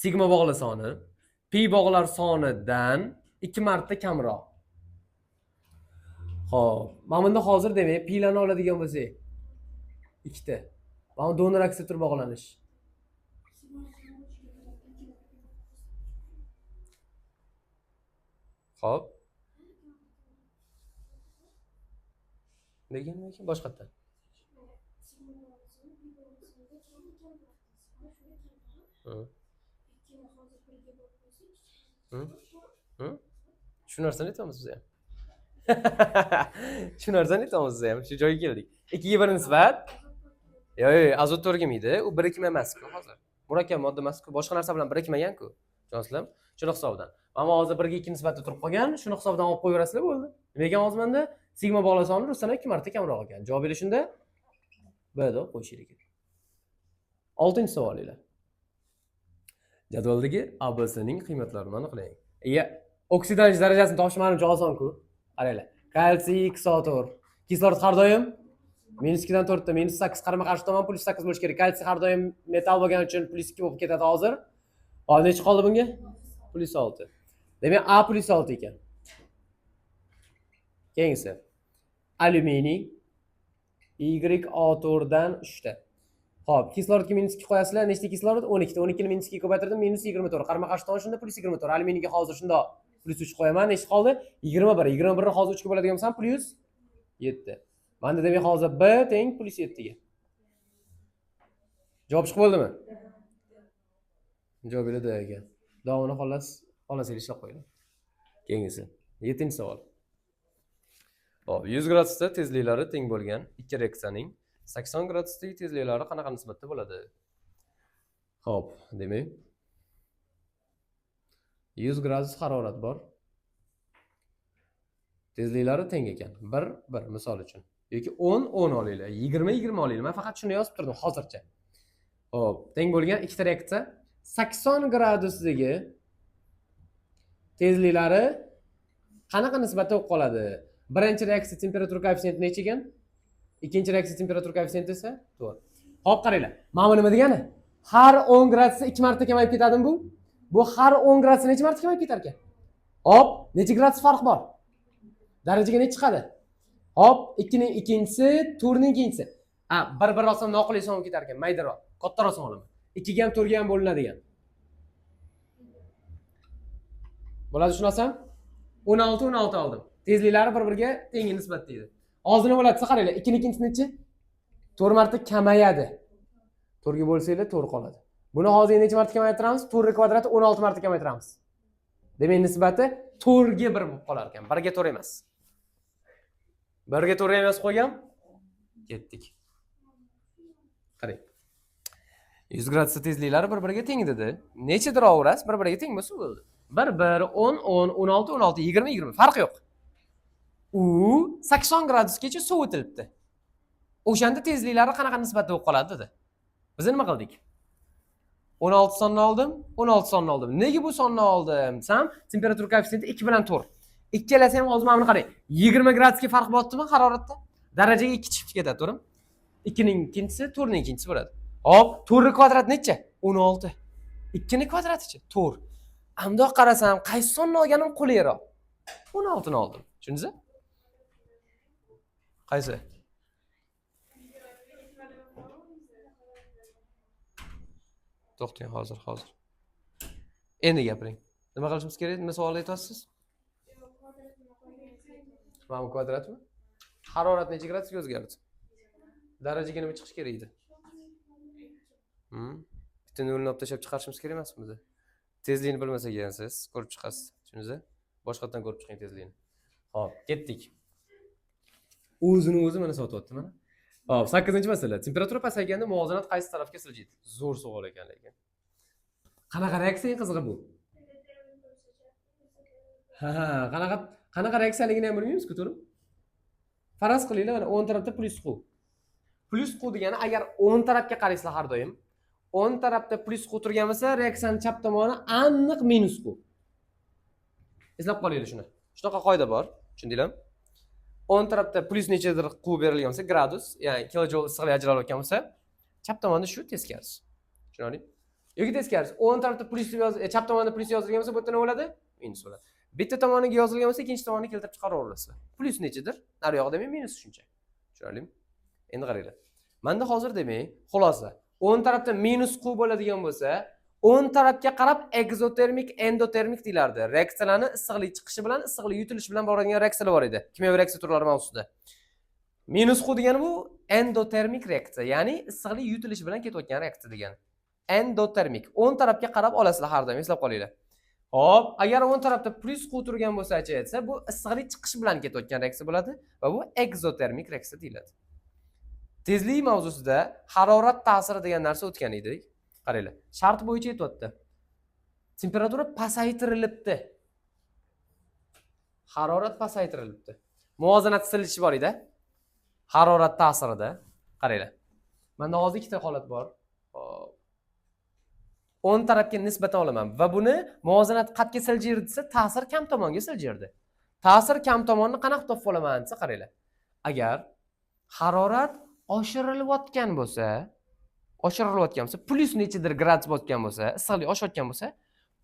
Sigma bog'li soni pi bog'lar sonidan 2 marta kamroq. Xo'p, mana bunda hozir demak, pilarni oladigan bo'lsak, 2 ta. Mana donor aksiyatr bog'lanish. Xo'p. Lekin boshqatdan. Shu narsani aytamiz biz ham. Shu narsani aytamiz siz ham, shu joyga keldik. 2 ga 1 nisbat. Yo'q, azot o'rgimiydi. U birikma emas-ku hozir. Murakkab modda emas-ku, boshqa narsa bilan birikmagan-ku. Tushunyapsizlarmi? Shuni hisobidan. Mana hozir 1 ga 2 nisbatda turib qolgan, shuni hisobidan olib qo'yaverasizlar bo'ldi. Nima ekan hozir menda? Sigma bog'la soni Rusdan 2 marta kamroq ekan. Javob berishunda B deb qo'yish kerak edi. 6-chi savolinglar. Jadvaldagi ABSning qiymatlarini aniqlang. Oksidlanish darajasini topish menimcha oson-ku. Qaranglar. Kalsiy kislotor. Kislorod har doim -2 dan 4 ta -8 qarama-qarshi tomon +8 bo'lish kerak. Kalsiy har doim metal bo'lgani uchun +2 bo'lib ketadi hozir. Hozir necha qoldi bunga? +6. Demak, A +6 ekan. Keyingisi. Alyuminiy Y dan 3 ta. Xo'p, kislorodga -2 qo'yasizlar. Nechta kislorod? 12 ta. 12 ni -2 ko'paytirdim, -24. Qarama-qarshi tomon shunda +24. Alyuminiyga hozir shunda +3 qo'yaman. Nechta qoldi? 21. 21 ni hozir 3 ga bo'ladigan bo'lsam +7. Menda demak hozir B teng +7 ga. Javob chiqib bo'ldimi? Javob beradi ekan. Davomini xolos ishlab qo'ying. Keyingisi. 7-chi savol. Hop, 100 gradusda tezliklari teng bo'lgan ikki reaksiyaning 80 gradusdagi tezliklari qanaqa nisbatda bo'ladi? Hop, demak 100 gradus harorat bor. Tezliklari teng ekan. 1 misol uchun. Yoki 10 olinglar, 20 olinglar. Men faqat shuni yozib turdim hozircha. Hop, teng bo'lgan ikkita reaksiya 80 gradusdagi tezliklari qanaqa nisbatda bo'lib qoladi? Birinchi reaksiya temperatura koeffitsiyenti necha ekan? Ikkinchi reaksiya temperatura koeffitsiyenti esa 4. Hop, qaranglar. Mana bu nima degani? Har 10 gradusda 2 marta kamayib ketadimi bu? Bu har 10 gradusda necha marta kamayib ketar ekan? Hop, necha gradus farq bor? Darajaga necha chiqadi? Hop, 2 ning ikkinchisi, 4 ning ikkinchisi. Bir olsam noqulay son ketar ekan, maydaroq. Kattaroq son olaman. 2 ga ham 4 ga ham bo'linadigan. Bo'ladi shunasam? 16 oldim. Tezliklari bir-biriga teng nisbatda edi. Hozir nima bo'ladi? Qaranglar, 2 ning ikkinchisi necha? 4 marta kamayadi. 4 ga bo'lsanglar 4 qoladi. Buni hozir necha marta kamaytiramiz? 4 kvadrati 16 marta kamaytiramiz. Demak, nisbati 4 ga 1 bo'lib qolar ekan. 1 ga 4 emas. 1 ga 4 emas qo'ygan. Ketdik. Qarang. 100 gradusda tezliklari bir-biriga teng dedi. Nechadir ovrasi bir-biriga teng bo'lsa bo'ldi. 1 10 16 20 farq yo'q. U 80 gradusgacha sovitilibdi. O'shanda tezliklari qanaqa nisbatda bo'lib qoladi dedi. Biz nima qildik? 16 sonni oldim, 16 sonni oldim. Nega bu sonni oldim? Desam, temperatura koeffitsiyenti 2 bilan 4. Ikkalasi ham hozir mana buni qarang. 20 gradusga farq bo'lyaptimi haroratda? Darajaga 2 chiqib ketadi, to'g'rimi? 2 ning ikkinchisi, 4 ning ikkinchisi bo'ladi. Hop, 4 kvadrat necha? 16. 2 ning kvadratichi 4. Amdoq qarasam, qaysi sonni olganim qulayroq? 16 ni oldim. Tushundingizmi? Qaysi? To'xtang, hozir. Endi gapiring. Nima qilishimiz kerak? Nima savol aytyapsiz? Mana bu kvadratmi? Harorat necha gradusga o'zgardi? Darajaga nima chiqish kerak edi? Bitta nolni olib tashlab chiqarishimiz kerak emasmi bizda? Tezlikni bilmasak siz ko'rib chiqasiz. Tushundingizmi? Boshqatdan ko'rib chiqing tezlikni. Xo'p, ketdik. O'zini mana sotyapti mana. Hop, 8-masala. Temperatura pasayganda muvozanat qaysi tarafga siljiydi? Zo'r savol ekan lekin. Qanaqa reaksiya qizig'i bu? Qanaqa reaksiyaligini ham bilmaymiz-ku, to'g'ri? Faraz qilinglar, mana 10 tarafda +q. +q degani agar 10 tarafga qaraysizlar har doim, 10 tarafda +q turgan bo'lsa, reaksiyaning chap tomoni aniq -q. Eslab qolinglar shuni. Shunaqa qoida bor, tushundinglarmi? 10 tarafda plus nechadir q berilgan bo'lsa, gradus, ya'ni kilojoul issiqlik ajralayotgan bo'lsa, chap tomonda shu teskarisi. Tushunarli? Yoki teskarisi. 10 tarafda plus chap tomonda plus yozilgan bo'lsa, bu yerda nima bo'ladi? Minus bo'ladi. Bitta tomoniga yozilgan bo'lsa, ikkinchi tomoniga keltirib chiqaraverasizlar. Plus nechadir? Nari yoqda demak minus shuncha. Tushunarlimi? Endi qaranglar. Menda hozir demak, xulosa 10 tarafda -q bo'ladigan bo'lsa, 10 tarafga qarab ekzotermik, endotermik deyiladi. Reaksiyalarning issiqlik chiqishi bilan issiqlik yutilishi bilan boradigan reaksiyalar bor edi. Kimyoviy reaksiya turlari mavzusida. -q degani bu endotermik reaksiya, ya'ni issiqlik yutilishi bilan ketayotgan reaksiya degani. Endotermik. 10 tarafga qarab olasizlar har doim, eslab qolinglar. Hop, agar o'ng tarafda plus Q turgan bo'lsa-chi aytsa, bu issiqlik chiqishi bilan ketayotgan reaksiya bo'ladi va bu ekzotermik reaksiya deyiladi. Tezlik mavzusida harorat ta'siri degan narsa o'tgan edik. Qaranglar, shart bo'yicha aytyapti. Temperatura pasaytirilibdi. Harorat pasaytirilibdi. Muvozanat silishi bor edi. Harorat ta'sirida. Qaranglar. Menda hozir ikkita holat bor. O'ng tarafga nisbatan olaman va buni muvozanat qatga siljirdi desa, ta'sir kam tomonga siljirdi. Ta'sir kam tomonni qanaqa topib olaman desa, qaranglar. Agar harorat oshirilayotgan bo'lsa, plus nechidir gradus botgan bo'lsa, issiqlik oshayotgan bo'lsa,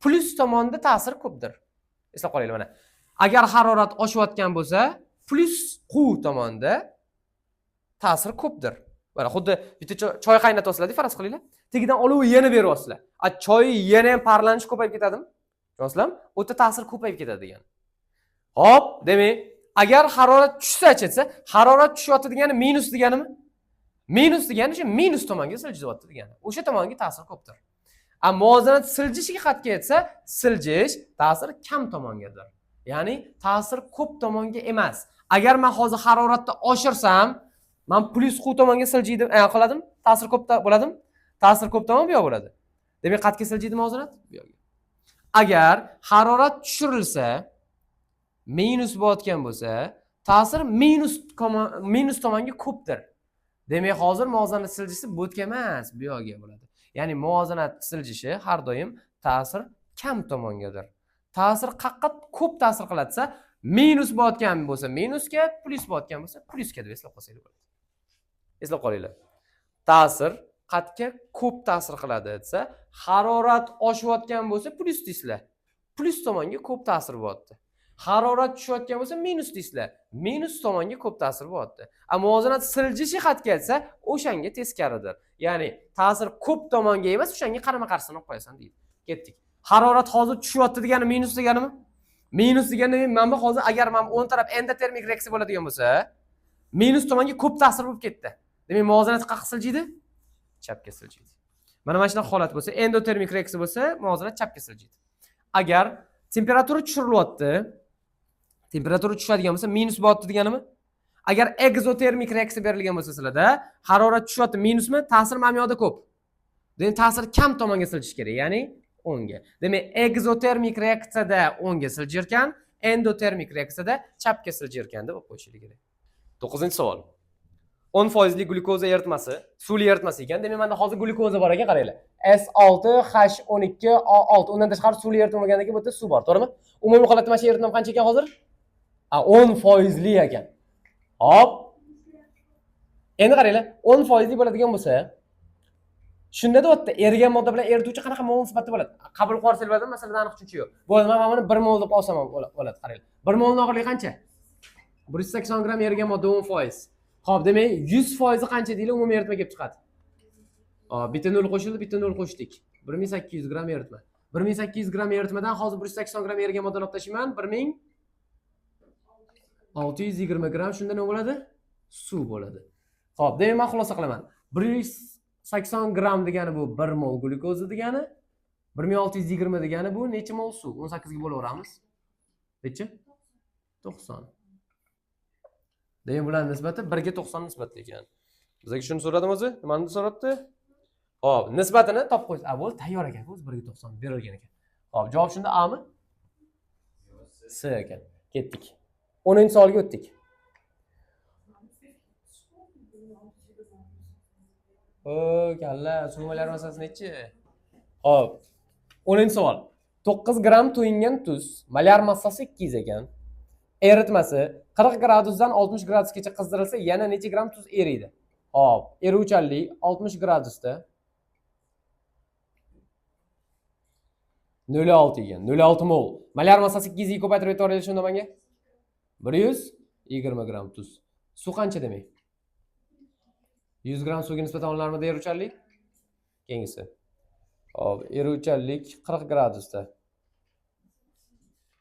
plus tomonda ta'sir ko'pdir. Eslab qolaylik mana. Agar harorat oshayotgan bo'lsa, plus Q tomonda ta'sir ko'pdir. Mana xuddi bitta choy qaynatyapsizlar-da, faraz qilinglar. Tegidan olov yana beryapsizlar. Choy yana ham parlanish ko'payib ketadimi? Tushunasizlarmi? O'ta ta'sir ko'payib ketadi degan. Hop, demak, agar harorat tushsa-chi desa, harorat tushyapti degani minus deganimi? Minus degani shu minus tomonga siljiyapti degani. O'sha tomonga ta'sir ko'pdir. Muvozanat siljishiga qatga yetsa, siljish ta'sir kam tomongadir. Ya'ni ta'sir ko'p tomonga emas. Agar men hozir haroratni oshirsam, men plus Q tomonga siljiydim, qiladim, ta'sir ko'p bo'ladimi? Ta'sir ko'p tomon bu yoq bo'ladi. Demak, qatga siljiydi muvozanat? Bu yoqga. Agar harorat tushirilsa, minus bo'layotgan bo'lsa, ta'sir minus tomonga ko'pdir. Demak, hozir muvozanat siljisi bu yerga emas, bu yoqga bo'ladi. Ya'ni muvozanat siljishi har doim ta'sir kam tomongadir. Ta'sir qaqqa ko'p ta'sir qiladi-sa, minus bo'layotgan bo'lsa minusga, plus bo'layotgan bo'lsa plusga deb eslab qolsangiz bo'ladi. Eslab qolinglar. Ta'sir qatga ko'p ta'sir qiladi desa, harorat oshayotgan bo'lsa plus deysizlar. Plus tomonga ko'p ta'sir bo'lyapti. Harorat tushayotgan bo'lsa minus deysizlar. Minus tomonga ko'p ta'sir bo'lyapti. Muvozanat siljishi qatga aytsa, o'shanga teskaridir. Ya'ni ta'sir ko'p tomonga emas, o'shanga qarama-qarsini olib qo'yasan deydi. Ketdik. Harorat hozir tushyapti degani minus deganimi? Minus degani mana hozir agar men o'ng taraf endotermik reaksiya bo'ladigan bo'lsa, minus tomonga ko'p ta'sir bo'lib ketdi. Demak, muvozanat qayerga siljiydi? Chapga siljiydi. Mana shunaqa holat bo'lsa, endotermik reaksiya bo'lsa, muvozanat chapga siljiydi. Agar temperatura tushirilyapti, temperatura tushadigan bo'lsa, minus bo'lyapti deganimi? Agar ekzotermik reaksiya berilgan bo'lsa sizlarda, harorat tushyapti, minusmi? Ta'sir mana bu yoqda ko'p. Demak, ta'sir kam tomonga siljishi kerak, ya'ni o'ngga. Demak, ekzotermik reaksiyada o'ngga siljirkan, endotermik reaksiyada chapga siljirkan deb qo'yishlik kerak. 9-savol. 10% glyukoza eritmasi, suvli eritmasi ekan. Demak, menda hozir glyukoza bor ekan, qaranglar. S6H12O6. Undan tashqari suvli eritma bo'lgandan keyin bu yerda suv bor, to'g'rimi? Umumiy holatda mana shu eritma qancha ekan hozir? 10% ekan. Hop. Endi qaranglar, 10% bo'ladigan bo'lsa, shunda da o'tda erigan modda bilan erituvchi qanaqa mol nisbati bo'ladi? Qabul qilib olsangiz bo'ladi, masalada aniq tushunchi yo'q. Bo'ldi, men buni 1 mol deb olsam bo'ladi, qaranglar. 1 molning og'irligi qancha? 180 gram erigan modda 10%. Xo'p, demak 100% qancha deylik, umumiy eritma kelib chiqadi. Hop, bitta 0 qo'shildi, bitta 0 qo'shdik. 1800 gram eritma. 1800 gram eritmadan hozir 180 gram erigan moddani olib tashlayman. 1620 gram shunda nima bo'ladi? Suv bo'ladi. Xo'p, demak men xulosa qilaman. 180 gram degani bu 1 mol glyukoza degani, 1620 degani bu necha mol suv? 18 ga bo'laveramiz. Necha? 90. Demak, bular nisbati 1 ga 90 nisbatli ekan. Bizga shuni so'radim o'zi? Nimani so'rabdi? Xo'p, nisbatini topib qo'ysiz. Avval tayyor ekan, o'zi 1 ga 90 berilgan ekan. Xo'p, javob shunda A mi? S ekan. Ketdik. 10-savolga o'tdik. Kalla, sumalar masalasi nechi? Xo'p. 10-savol. 9 gram to'yingan tuz, molar massasi 200 ekan. Eritmasi 40 gradusdan 60 gradusgacha qizdirilsa, yana necha gram tuz eriydi? Hop, eruvchanlik 60 gradusda 0,6 ekan. 0,6 mol. Molar massasi 200 ga ko'paytirib aytib shunda menga? 120 gram tuz. Suv qancha demak? 100 gram suvga nisbatan olinarmidi eruvchanlik? Keyingisi. Hop, eruvchanlik 40 gradusda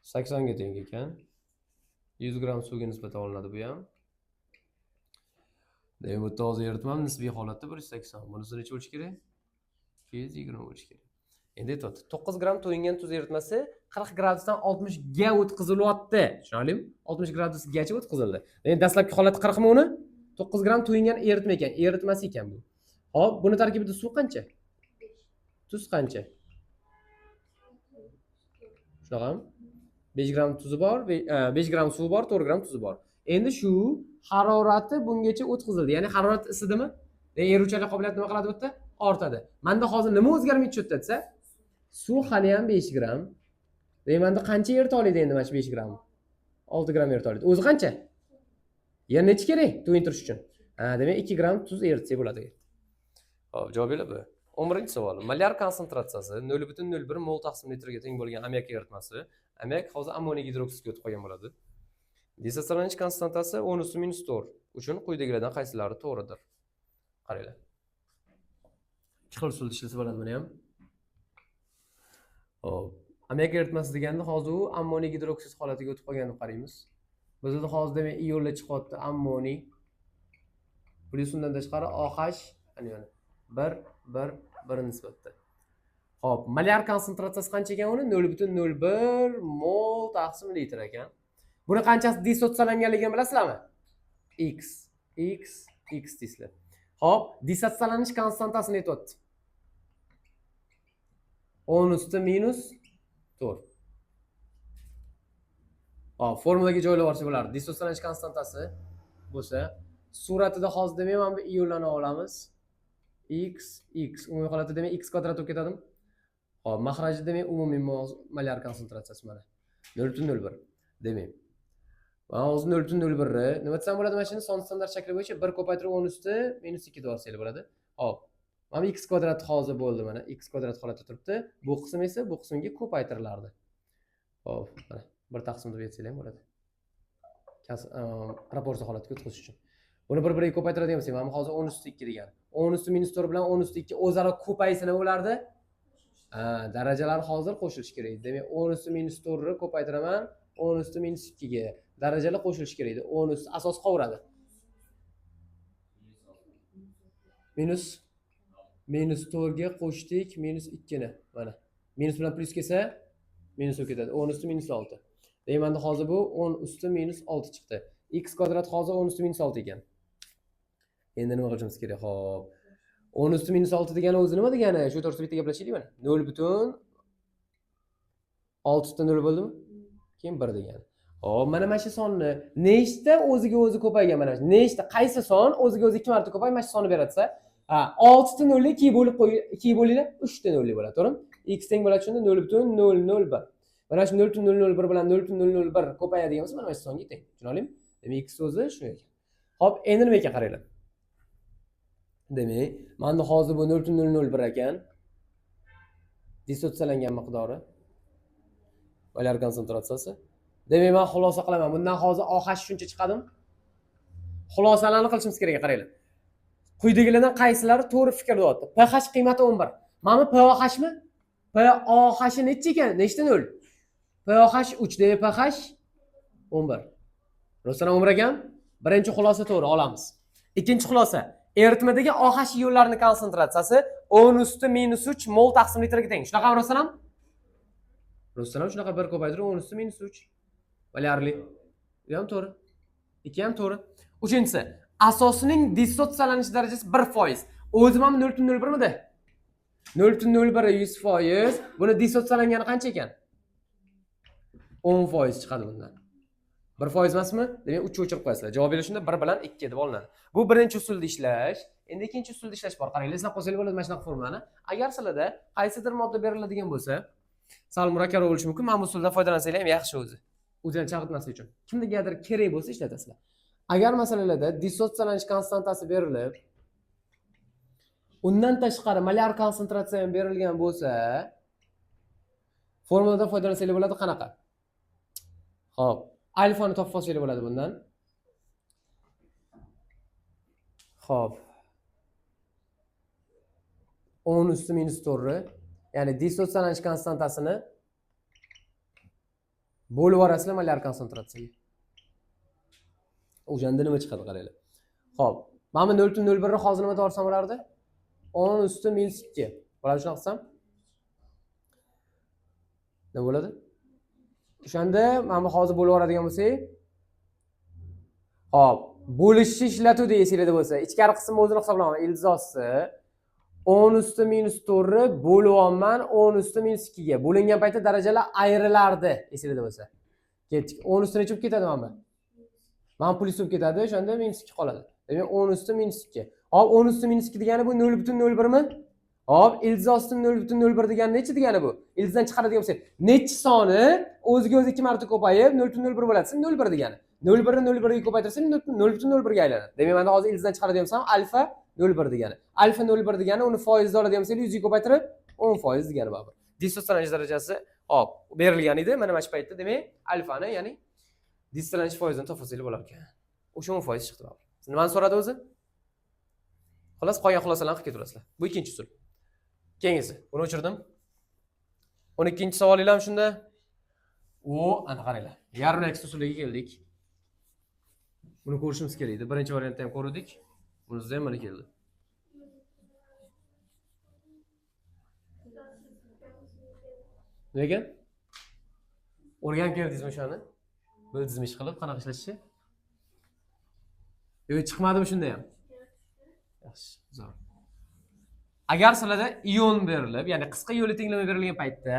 80 ga teng ekan. 100 gram suvga nisbatan olinadi bu ham. Demak, bu hozir eritmam nisbiy holatda 180. Bunisi necha bo'lishi kerak? 220 bo'lishi kerak. Endi aytyapti. 9 gramm to'yingan tuz eritmasi 40 gradusdan 60 ga o'tkazilyapti. Tushunarlimi? 60 gradusgacha o'tkazildi. Endi dastlabki holati 40 mi uni? 9 gramm to'yingan eritma ekan, eritmasi ekan bu. Hop, buni tarkibida suv qancha? Tuz qancha? Shunaqami? 5 gramm tuzi bor, 5 gramm suvi bor, 4 gramm tuzi bor. Endi shu harorati bungacha o'tkazildi. Ya'ni harorat isidimi? Eruvchanlik qobiliyati nima qiladi bu yerda? Ortadi. Menda hozir nima o'zgarmay tushyapti desa, suv hali ham 5 gramm. Menda qancha erita oladi endi mana shu 5 gramm? 6 gramm erita oladi. O'zi qancha? Yana necha kerak to'yintirish uchun? Demak 2 gramm tuz eritsak bo'ladi. Hop, javoblar bu. 11-savol. Molyar konsentratsiyasi 0,01 mol taqsim litrga teng bo'lgan ammiak eritmasi. Ammiak hozir ammoniy gidroksidga o'tib qolgan bo'ladi. Desatsiyalanish konstantasi 10⁻⁴ uchun quyidagilardan qaysilari to'g'ridir? Qaranglar. Ikki xil usulda ishlasa bo'ladi buni ham. Hop. Ammiak eritmasi deganda hozir u ammoniy gidroksid holatiga o'tib qolgan deb qaraymiz. Bizda hozir demak ionlar chiqyapti, ammoniy. Plus undan tashqari OH, ana yana 1 nisbatda. Hop, molyar konsentratsiyasi qancha ekan uni? 0,01 mol taqsim litr ekan. Buni qanchasi dissotsiyalanganligini bilasizlarmi? X deysizlar. Hop, dissotsiyalanish konstantasini aytyapti. 10⁻⁴. Hop, formulaga joylab olsa bo'lardi. Dissotsiyalanish konstantasi bo'lsa, suratida hozir demak mana bu ionlarni olamiz. X umumiy holatda demak x kvadrat bo'lib ketadimi? Hop, mahraji demak umumiy molyar konsentratsiyasi mana 0,01. Demak, mana hozir 0,01 ni nima desam bo'ladi mana shuni son standart shakli bo'yicha 1 ko'paytirib 10⁻⁻2 deb olsanglar bo'ladi. Hop, mana x kvadrat hozir bo'ldi mana. X kvadrat holatda turibdi. Bu qism esa bu qismga ko'paytirilardi. Hop, mana 1 taqsim deb aytsanglar ham bo'ladi. Proporsiya holatiga o'tkazish uchun. Buni bir-biriga ko'paytiradigan bo'lsak, mana hozir 10⁻2 degan. 10⁻⁴ bilan 10⁻2 o'zaro ko'paysa nima bo'lardi? Darajalar hozir qo'shilishi kerak. Demak, 10⁻⁴ ni ko'paytiraman 10⁻2 ga. Darajalar qo'shilishi kerak edi. 10 asos qovuradi. -4 ga qo'shdik -2 ni. Mana. Minus bilan plus kelsa minus bo'lib ketadi. 10⁻⁻6. Demak, menda hozir bu 10⁻⁻6 chiqdi. X kvadrat hozir 10⁻⁻6 ekan. Endi nima qilishimiz kerak? Xo'p. 10⁻⁻6 degani o'zi nima degani? Shu to'g'risida bitta gaplashaylik mana. 0,6 ta 0 bo'ldimi? Keyin 1 degani. Hop, mana shu sonni nechta o'ziga o'zi ko'paygan mana shu. Nechta qaysi son o'ziga o'zi 2 marta ko'payib mana shu sonni beradi-sa? 6 ta 0 ni 2 bo'lib 2 bo'linglar, 3 ta 0 bo'ladi, to'g'rimi? X teng bo'ladi shunda 0,001. Mana shu 0,001 bilan 0,001 ko'payadigan bo'lsa mana shu songa teng. Tushunarlimi? Demak, x o'zi shu ekan. Hop, endi nima ekan qaranglar. Demak, menda hozir bu 0,001 ekan. Dissotsiyalangan miqdori. Molyar konsentratsiyasi. Demak, men xulosa qilaman. Bundan hozir OH shuncha chiqadimi? Xulosalarni qilishimiz kerak, qaranglar. Quyidagilardan qaysilari to'g'ri fikr deyapti? pH qiymati 11. Mana bu pHmi? pH necha ekan? Nechta 0? pH 3 demak pH 11. Rostdan 11 ekan? Birinchi xulosa to'g'ri olamiz. Ikkinchi xulosa, eritmadagi OH ionlarining konsentratsiyasi 10⁻⁻3 mol taqsim litrga teng. Shunaqami rostdan ham? Rostdan ham shunaqa 1 ko'paytirib 10⁻⁻3 molyarli. Bu ham to'g'ri. Ikki ham to'g'ri. Uchinchisi, asosining dissotsiyalanish darajasi 1%. O'zi ham 0,01 midi? 0,01 100%. Buni dissotsiyalangani qancha ekan? 10% chiqadi bundan. 1% emasmi? Demak 3 o'chirib qo'yasizlar. Javobingiz shunda 1 bilan 2 deb olinadi. Bu birinchi usulda ishlash. Endi ikkinchi usulda ishlash bor. Qaranglar, eslab qolsanglar bo'ladi mana shunaqa formulani. Agar sizlarda qaysidir modda beriladigan bo'lsa, sal murakkab bo'lishi mumkin. Mana bu usuldan foydalansanglar ham yaxshi o'zi. O'zini chalg'itmaslik uchun. Kimnigadir kerak bo'lsa ishlatasizlar. Agar masalalarda dissotsiyalanish konstantasi berilib, undan tashqari molyar konsentratsiya ham berilgan bo'lsa, formuladan foydalansanglar bo'ladi qanaqa? Xo'p, alfani topib olsanglar bo'ladi bundan. Xo'p. 10⁻⁴, ya'ni dissotsiyalanish konstantasini bo'lib yuborasizlar molyar konsentratsiyaga. O'shanda nima chiqadi qaranglar. Xo'p, mana bu 0,01 ni hozir nima deb olsam bo'lardi? 10⁻2. Bo'ladi shunaqa qilsam? nima bo'ladi? O'shanda mana bu hozir bo'lib yuboradigan bo'lsak, hop, bo'lishni ishlatuvdi esingizda bo'lsa, ichkari qismi o'zini hisoblayman. Ildizosi 10 usti minus 4 bo'lyapman 10 usti minus 2 ga. Bo'lingan paytda darajalar ayrilardi esingizda bo'lsa. Ketdik. 10 usti necha bo'lib ketadi mana bu? Mana plyus bo'lib ketadi, o'shanda minus 2 qoladi. Demak 10 usti minus 2. Hop, 10 usti minus 2 degani bu 0.01 mi? Hop, ildizosi 0.01 degani necha degani bu? Ildizdan chiqaradigan bo'lsak, necha soni o'ziga o'zi 2 marta ko'payib 0.01 bo'ladi. 0.1 degani. 0.1 ni 0.1 ga ko'paytirsang 0.01 ga aylanadi. Demak, mana hozir ildizdan chiqaradigan bo'lsam, alfa 0.1 degani. Alfa 0.1 degani uni foizda oladigan bo'lsak, 100 ga ko'paytirib 10% degani baribir. Dissotsiyatsiya darajasi hop, berilgan edi. Mana shu paytda demak, alfani, ya'ni dissotsiyatsiya foizini topsangiz bo'lar ekan. O'sha 10% chiqdi baribir. Nimani so'radi o'zi? Xolos, qolgan xulosalarni qilib ketaverasizlar. Bu ikkinchi usul. Keyingisi, buni o'chirdim. 12-chi savolingiz ham shunda. Ana qaranglar. Yarim x usuliga keldik. Buni ko'rishimiz kerak edi. Birinchi variantda ham ko'rdik. Bunisi ham mana keldi. Nega? O'rganib keldingizmi o'shani? Bildingizmi ish qilib, qanaqa ishlashni? Yo'q, chiqmadimi shunda ham? Yaxshi, zo'r. Agar sizlarda ion berilib, ya'ni qisqa yo'li tenglama berilgan paytda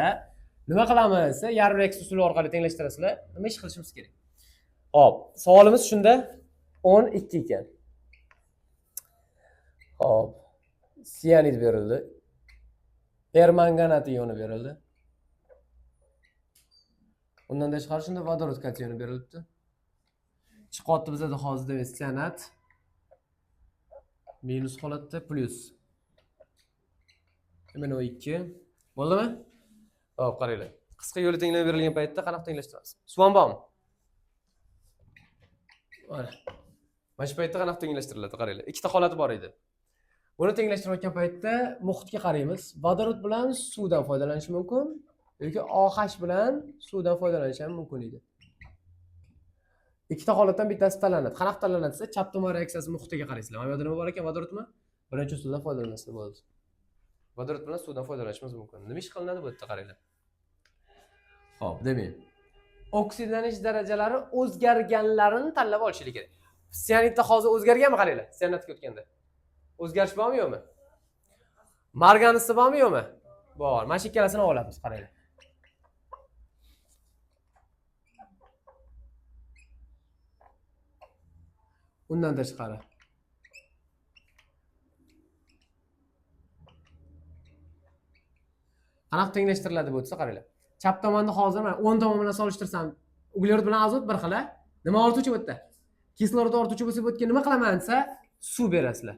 nima qilamiz? Yarim x usuli orqali tenglashtirasizlar. Nima ish qilishimiz kerak? Hop, savolimiz shunda 12 ekan. Hop. Sianid berildi. Permanganat ioni berildi. Undan tashqari shunda vodorod kationi berilibdi. Chiqyapti bizda hozirda sianat minus holatda plus. Mana 2. Bo'ldimi? Hop, qaranglar. Qisqa yo'li tenglama berilgan paytda qanaqa tenglashtiramiz? Suv bormi? Mana. Mana shu paytda qanaqa tenglashtiriladi, qaranglar. Ikkita holati bor edi. Buni tenglashtirayotgan paytda muhitga qaraymiz. Vodorod bilan suvdan foydalanish mumkin yoki OH bilan suvdan foydalanish ham mumkin edi. Ikkita holatdan bittasi tanlanadi. Qanaqa tanlanadi desa, chap tomon reaksiyasi muhitiga qaraysizlar. Mana bu yerda nima bor ekan? Vodorodmi? Birinchi usuldan foydalanasizlar bo'ladi. Vodorod bilan suvdan foydalanishimiz mumkin. Nima ish qilinadi bu yerda qaranglar. Xo'p, demak, oksidlanish darajalari o'zgarganlarini tanlab olishlik kerak. Sianidda hozir o'zgarganmi qaranglar? Sianidga o'tganda. O'zgarish bormi yo'qmi? Marganisi bormi yo'qmi? Bor. Mana shu ikkalasini olamiz, qaranglar. Undan tashqari. Qanaqa tenglashtiriladi bu desa qaranglar. Chap tomonni hozir mana 10 tomon bilan solishtirsam, uglerod bilan azot bir xil. Nima ortuvchi bu yerda? Kislorod ortuvchi bo'lsa bu yerga nima qilaman desa, suv berasizlar.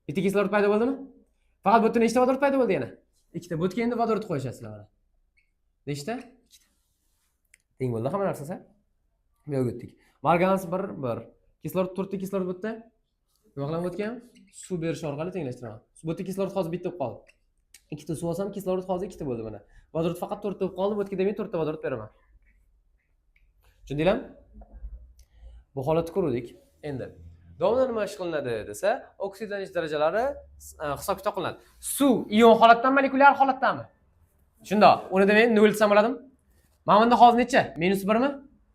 Bitta kislorod paydo bo'ldimi? Faqat bu yerda nechta vodorod paydo bo'ldi yana? Ikkita. Bu yerga endi vodorod qo'yishasizlar mana. Nechta? Ikkita. Teng bo'ldi hamma narsasi. Bu yerga o'tdik. Marganasi 1. Kislorod 4 ta kislorod bu yerda. Nima qilaman o'tgan? Suv berish orqali tenglashtiraman. Bu yerda kislorod hozir bitta bo'lib qoldi. Ikkita suv olsam, kislorod hozir ikkita bo'ldi mana. Vodorod faqat 4 ta bo'lib qoldi. Bu yerga demak 4 ta vodorod beraman. Tushundinglarmi? Bu holatni ko'rdik. Endi davomida nima ish qilinadi desa, oksidlanish darajalari hisob-kitob qilinadi. Suv ion holatdan molekulyar holatdanmi? Shundoq. Uni demak 0 desam bo'ladimi? Mana bunda hozir necha? -1 mi?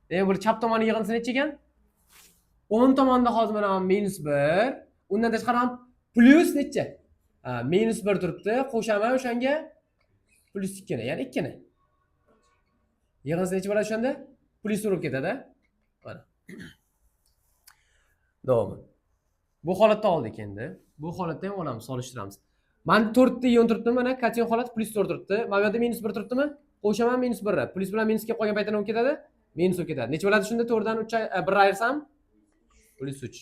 Demak, bu chap tomoni yig'indisi necha ekan? 10 tomonda hozir mana -1. Undan tashqari ham plus necha? -1 turibdi. Qo'shaman o'shanga +2 ni, ya'ni 2 ni. Yig'indisi necha bo'ladi o'shanda? Plus urib ketadi. Mana. Davom. Bu holatda oldik endi. Bu holatda ham olamiz, solishtiramiz. Mana 4 ta ion turibdi, mana kation holat +4 turibdi. Mana bu yerda -1 turibdimi? Qo'shaman -1. Plus bilan minusga qolgan paytda nima bo'lib ketadi? Minus bo'lib ketadi. Necha bo'ladi shunda? 4 dan 1 ayirsam +3.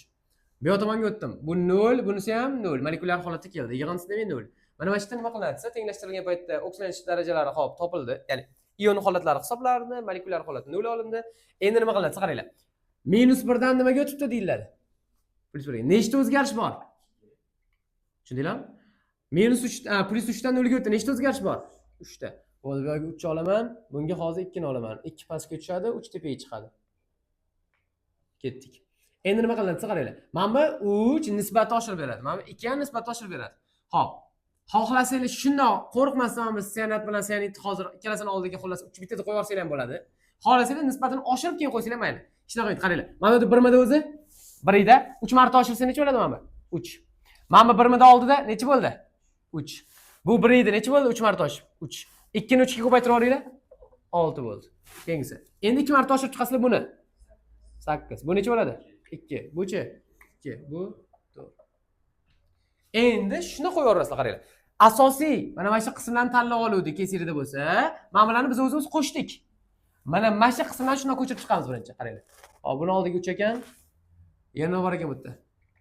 Bu yoq tomonga o'tdim. Bu 0, bunisi ham 0. Molekulyar holatga keldi. Yig'indisi demak 0. Mana bu yerda nima qilinadi desa, tenglashtirilgan paytda oksidlanish darajalari hop topildi. Ya'ni ion holatlari hisoblandi, molekulyar holat 0 olindi. Endi nima qilinadi? Qaranglar. -1 dan nimaga o'tibdi deyiladi? +1. Nechta o'zgarish bor? Tushundinglarmi? +3 dan 0 ga o'tdi. Nechta o'zgarish bor? 3 ta. Bo'ldi, bu yerga 3 olaman, bunga hozir 2 ni olaman. 2 pastga tushadi, 3 tepaga chiqadi. Ketdik. Endi nima qilinadi? Qaranglar. Mana bu 3 nisbatni oshirib beradi. Mana bu 2 ham nisbatni oshirib beradi. Xo'p. Xohlasanglar shundoq qo'rqmasdan biz Senat bilan Senat hozir ikkalasini oldiga xullas bitta qo'yib yuborsanglar ham bo'ladi. Xohlasanglar nisbatini oshirib keyin qo'ysanglar mayli. Shunaqa qilib qaranglar. Mana bu birmida o'zi 1 ida 3 marta oshirsa necha bo'ladi mana bu? 3. Mana bu birmida oldida necha bo'ldi? 3. Bu 1 ida necha bo'ldi? 3 marta oshib. 3. 2 ni 3 ga ko'paytirib yuboringlar. 6 bo'ldi. Keyingisi. Endi 2 marta oshirib chiqasizlar buni. 8. Bu necha bo'ladi? 2. Bu-chi? 2. Bu 4. Endi shuni qo'yib yuborasizlar qaranglar. Asosiy mana shu qismlarni tanlab oluvdik kesirida bo'lsa, mana bularni biz o'zimiz qo'shdik. Mana shu qismlarni shundan ko'chirib chiqamiz birinchi, qaranglar. Hop, buni oldiga 3 ekan. Yana bor ekan bu yerda.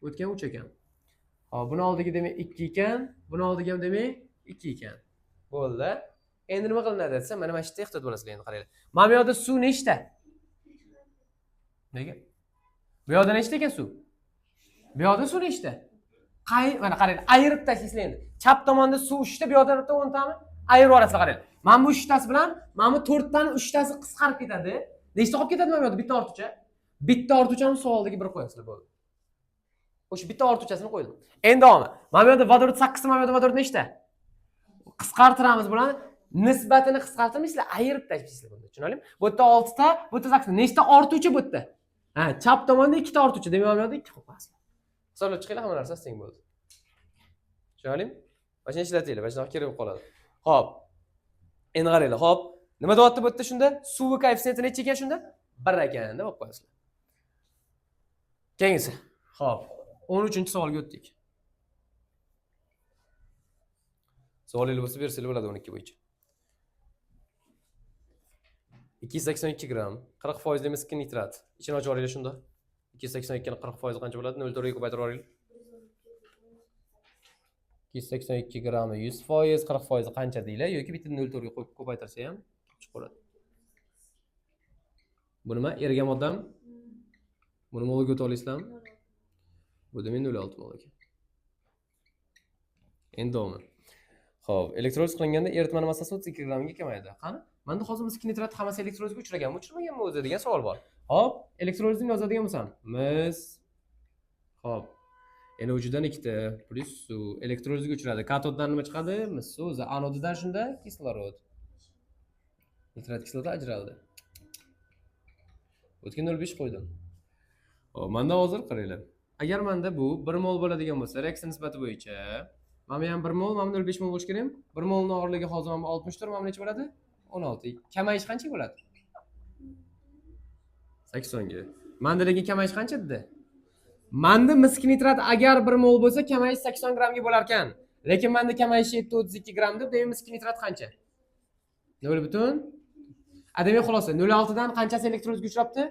O'tgan 3 ekan. Hop, buni oldiga demak 2 ekan, buni oldiga ham demak 2 ekan. Bo'ldi. Endi nima qilinadi desa, mana shu yerda ehtiyot bo'lasizlar endi qaranglar. Mana bu yerda suv nechta? Nega? Bu yerda nechta ekan suv? Bu yerda suv nechta? Mana qaranglar, ayirib tashlaysizlar endi. Chap tomonda suv 3 ta, bu yerda 10 tami? Ayirib yuborasizlar qaranglar. Mana bu 3 tasi bilan mana bu 4 tani 3 tasi qisqarib ketadi. Nechta qolib ketadi mana bu yerda? Bitta ortiqcha. Bitta ortiqchani savoldiga bir qo'yasizlar bo'ldi. O'sha bitta ortiqchasini qo'ydim. Endi davomi. Mana bu yerda vodorod 8, mana bu yerda vodorod nechta? Qisqartiramiz bularni. Nisbatini qisqartirmaysizlar, ayirib tashlaysizlar bunda. Tushunarlimi? Bu yerda 6 ta, bu yerda 8 ta. Nechta ortuvchi bu yerda? Ha, chap tomonda 2 ta ortuvchi. Demak, mana bu yerda 2 qo'yasizlar. Hisoblab chiqinglar, hamma narsa teng bo'ldi. Tushunarlimi? Mana shuni ishlatinglar, mana shunaqa kerak bo'lib qoladi. Xo'p. Endi qaranglar, xo'p. Nima deyapti bu yerda shunda? Suvi koeffitsiyenti necha ekan shunda? 1 ekan deb olib qo'yasizlar. Keyingisi. Xo'p. 13-savolga o'tdik. Savolingiz bo'lsa bersanglar bo'ladi 12 bo'yicha. 282 gram, 40% miskin nitrat. Ichini ochib oringlar shunda. 282 ni 40% qancha bo'ladi? 0.4 ga ko'paytirib oringlar. 282 gramni 100%, 40% qancha deylar yoki bitta 0.4 ga qo'yib ko'paytirsa ham chiqib qoladi. Bu nima? Erigan moddami? Buni molga o'tib olasizlarmi? Bu demak 0.6 mol ekan. Endi davom. Xo'p, elektroliz qilinganda eritmani massasi 32 grammga kamayadi. Qani? Menda hozir miskin nitrat hammasi elektrolizga uchraganmi, uchramaganmi o'zi degan savol bor. Xo'p, elektrolizni yozadigan bo'lsam, mis. Xo'p. Endi uchidan 2 ta plus suv elektrolizga uchradi. Katoddan nima chiqadi? Mis suv. Anodidan shunda kislorod. Nitrat kislota ajraldi. O'tgan 0.5 qo'ydim. Xo'p, menda hozir qaranglar. Agar menda bu 1 mol bo'ladigan bo'lsa, reaksiya nisbati bo'yicha mana ham 1 mol, mana 0.5 mol bo'lish kerak. 1 molning og'irligi hozir mana 64, mana necha bo'ladi? 16. Kamayish qancha bo'ladi? 80 ga. Menda lekin kamayish qancha dedi? Menda miskin nitrat agar 1 mol bo'lsa, kamayish 80 grammga bo'lar ekan. Lekin menda kamayish 32 gramm deb, demak miskin nitrat qancha? 0.5. Demak xulosa 0.6 dan qanchasi elektrolizga uchrabdi?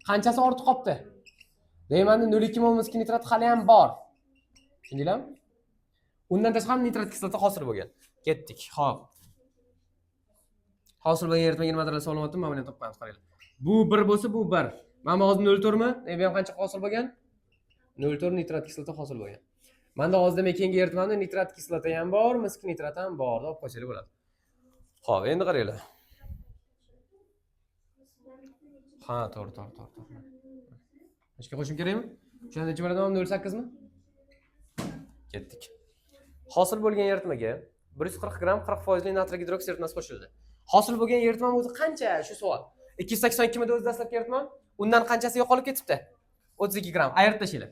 Qanchasi ortib qolibdi? Demak menda 0.2 mol miskin nitrat hali ham bor. Tushundinglarmi? Undan tashqari nitrat kislota hosil bo'lgan. Ketdik. Xo'p. Hosil bo'lgan eritmagan material sog'lom mana buni topamiz qaranglar. Bu 1 bo'lsa, bu 1. Mana hozir 0.4 mi? Bu ham qancha hosil bo'lgan? 0.4 nitrat kislota hosil bo'lgan. Menda hozir demak keyingi eritmamda nitrat kislota ham bor, miskin nitrat ham bor deb qo'ysak bo'ladi. Xo'p, endi qaranglar. Ha, to'g'ri. Ishga qo'shim kerakmi? Shunda necha bo'ladi? 0.8 mi? Ketdik. Hosil bo'lgan eritmaga 140 gram 40% natriy gidroksid eritmasi qo'shildi. Hosil bo'lgan eritmam o'zi qancha? Shu savol. 282 mida o'zi dastlabki eritmam. Undan qanchasi yo'qolib ketibdi? 32 gram. Ayirib tashlaylar.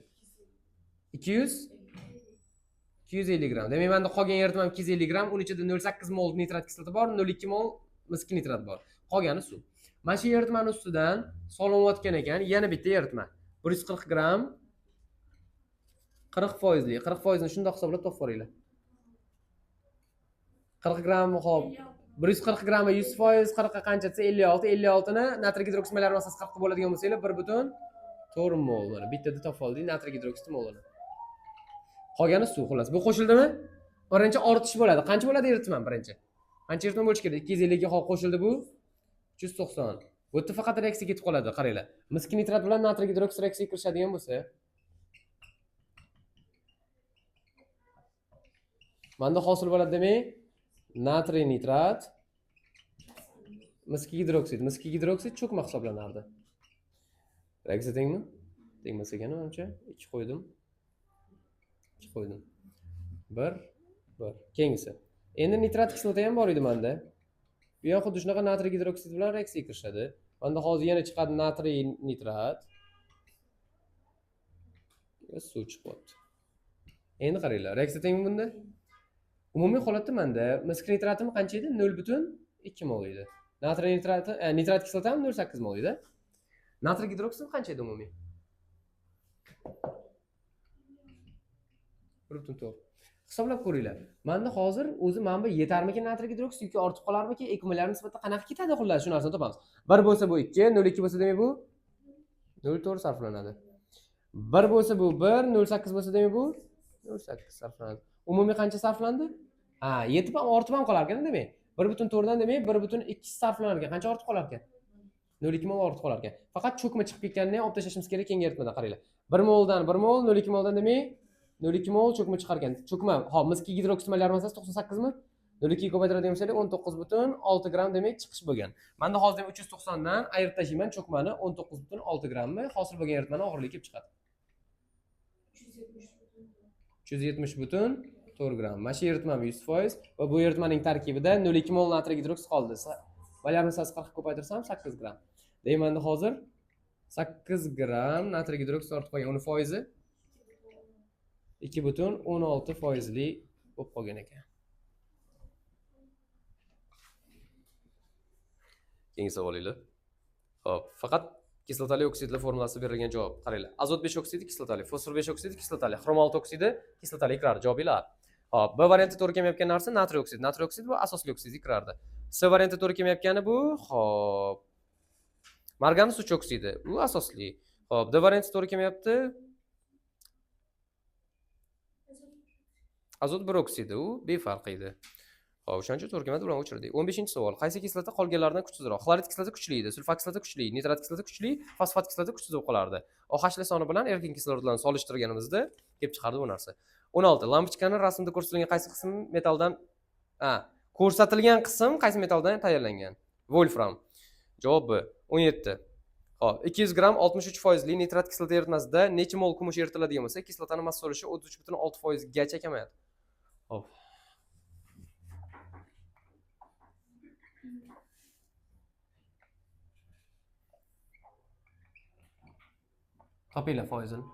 250 gram. Demak, menda qolgan eritmam 250 gram, uning ichida 0.8 mol nitrat kislota bor, 0.2 mol miskin nitrat bor. Qolgani suv. Mana shu eritmani ustidan solinayotgan ekan, yana bitta eritma. 140 gram 40%li. 40% ni shunday hisoblab topib ko'ringlar. 40 gram hop 140 grammi 100%, 40 ga qancha desa 56, 56 ni natriy gidroksid molar massasi 40 bo'ladigan bo'lsa, 1.4 mol mana bittada topib oldik natriy gidroksid molini. Qolgani suv xolos. Bu qo'shildimi? Birinchi ortish bo'ladi. Qancha bo'ladi eritmam birinchi? Qancha eritma bo'lish kerak? 250 ga qo'shildi bu 390. Bu yerda faqat reaksiya ketib qoladi, qaranglar. Miskin nitrat bilan natriy gidroksid reaksiyaga kirishadigan bo'lsa, menda hosil bo'ladi demak, natriy nitrat, miskin gidroksid cho'kma hisoblanardi. Reaksiya tengmi? Tengmas ekan, menimcha 2 qo'ydim. 2 qo'ydim. 1 bor. Keyingisi. Endi nitrat kislota ham bor edi menda. Bu ham xuddi shunaqa natriy gidroksid bilan reaksiyaga kirishadi. Menda hozir yana chiqadi natriy nitrat. Suv chiqyapti. Endi qaranglar, reaksiya tengmi bunda? Umumiy holatda menda misk nitratim qancha edi? 0.2 mol edi. Natriy nitrati, nitrat kislota ham 0.8 mol edi. Natriy gidroksid qancha edi umumiy? 1.4. Hisoblab ko'ringlar. Menda hozir o'zi mana bu yetarmikin natriy gidroksid yoki ortib qolarmikin? Ekmolar nisbati qanaqa ketadi xullas shu narsani topamiz. 1 bo'lsa bu 2, 0.2 bo'lsa demak bu 0.4 sarflanadi. 1 bo'lsa bu 1, 0.8 bo'lsa demak bu 0.8 sarflanadi. Umumiy qancha sarflandi? Ha, yetib ham ortib ham qolar ekan demak. 1.4 dan demak 1.2 sarflanar ekan. Qancha ortib qolar ekan? 0.2 mol ortib qolar ekan. Faqat cho'kma chiqib ketganini olib tashlashimiz kerak keyingi eritmada qaranglar. 1 moldan 1 mol, 0.2 moldan demak 0.2 mol cho'kma chiqar ekan. Cho'kma, hop, miski gidroksid molar massasi 98 mi? 0.2 ko'paytiradigan bo'lsak 19.6 gram demak chiqish bo'lgan. Menda hozir 390 dan ayirib tashlayman cho'kmani 19.6 grammi hosil bo'lgan eritmani og'irligi kelib chiqadi. 370.4 gram. Mana shu eritmam 100% va bu eritmaning tarkibida 0.2 mol natriy gidroksid qoldi. Molar massasi 40 ko'paytirsam 8 gram. Deymanda hozir 8 gram natriy gidroksid ortib qolgan. Uni foizi 2.16 foizli bo'lib qolgan ekan. Keyingi savolinglar. Xo'p, faqat kislotali oksidlar formulasi berilgan javob. Qaranglar. Azot 5 oksidi kislotali, fosfor 5 oksidi kislotali, xrom 6 oksidi kislotali kirardi. Javoblar. Xo'p, B varianti to'g'ri kelmayotgan narsa natriy oksid. Natriy oksid bu asosli oksidga kirardi. C varianti to'g'ri kelmayotgani bu, xo'p, margan suv oksidi. Bu asosli. Xo'p, D varianti to'g'ri kelmayapti. Azot 1 oksidi, u befarq edi. Xo'p, o'shancha to'g'ri kelmadi, ularni o'chirdik. 15-savol. Qaysi kislota qolganlaridan kuchsizroq? Xlorid kislota kuchli edi, sulfat kislota kuchli, nitrat kislota kuchli, fosfat kislota kuchsiz bo'lib qolardi. OH soni bilan erkin kislorodlarni solishtirganimizda kelib chiqardi bu narsa. 16. Lampochkani rasmda ko'rsatilgan qaysi qism metaldan ko'rsatilgan qism qaysi metaldan tayyorlangan? Wolfram. Javob B. 17. Xo'p, 200 gram 63 foizli nitrat kislota eritmasida necha mol kumush eritiladigan bo'lsa, kislotaning massa solishi 33.6% gacha kamayadi. Xo'p. Topinglar foizini.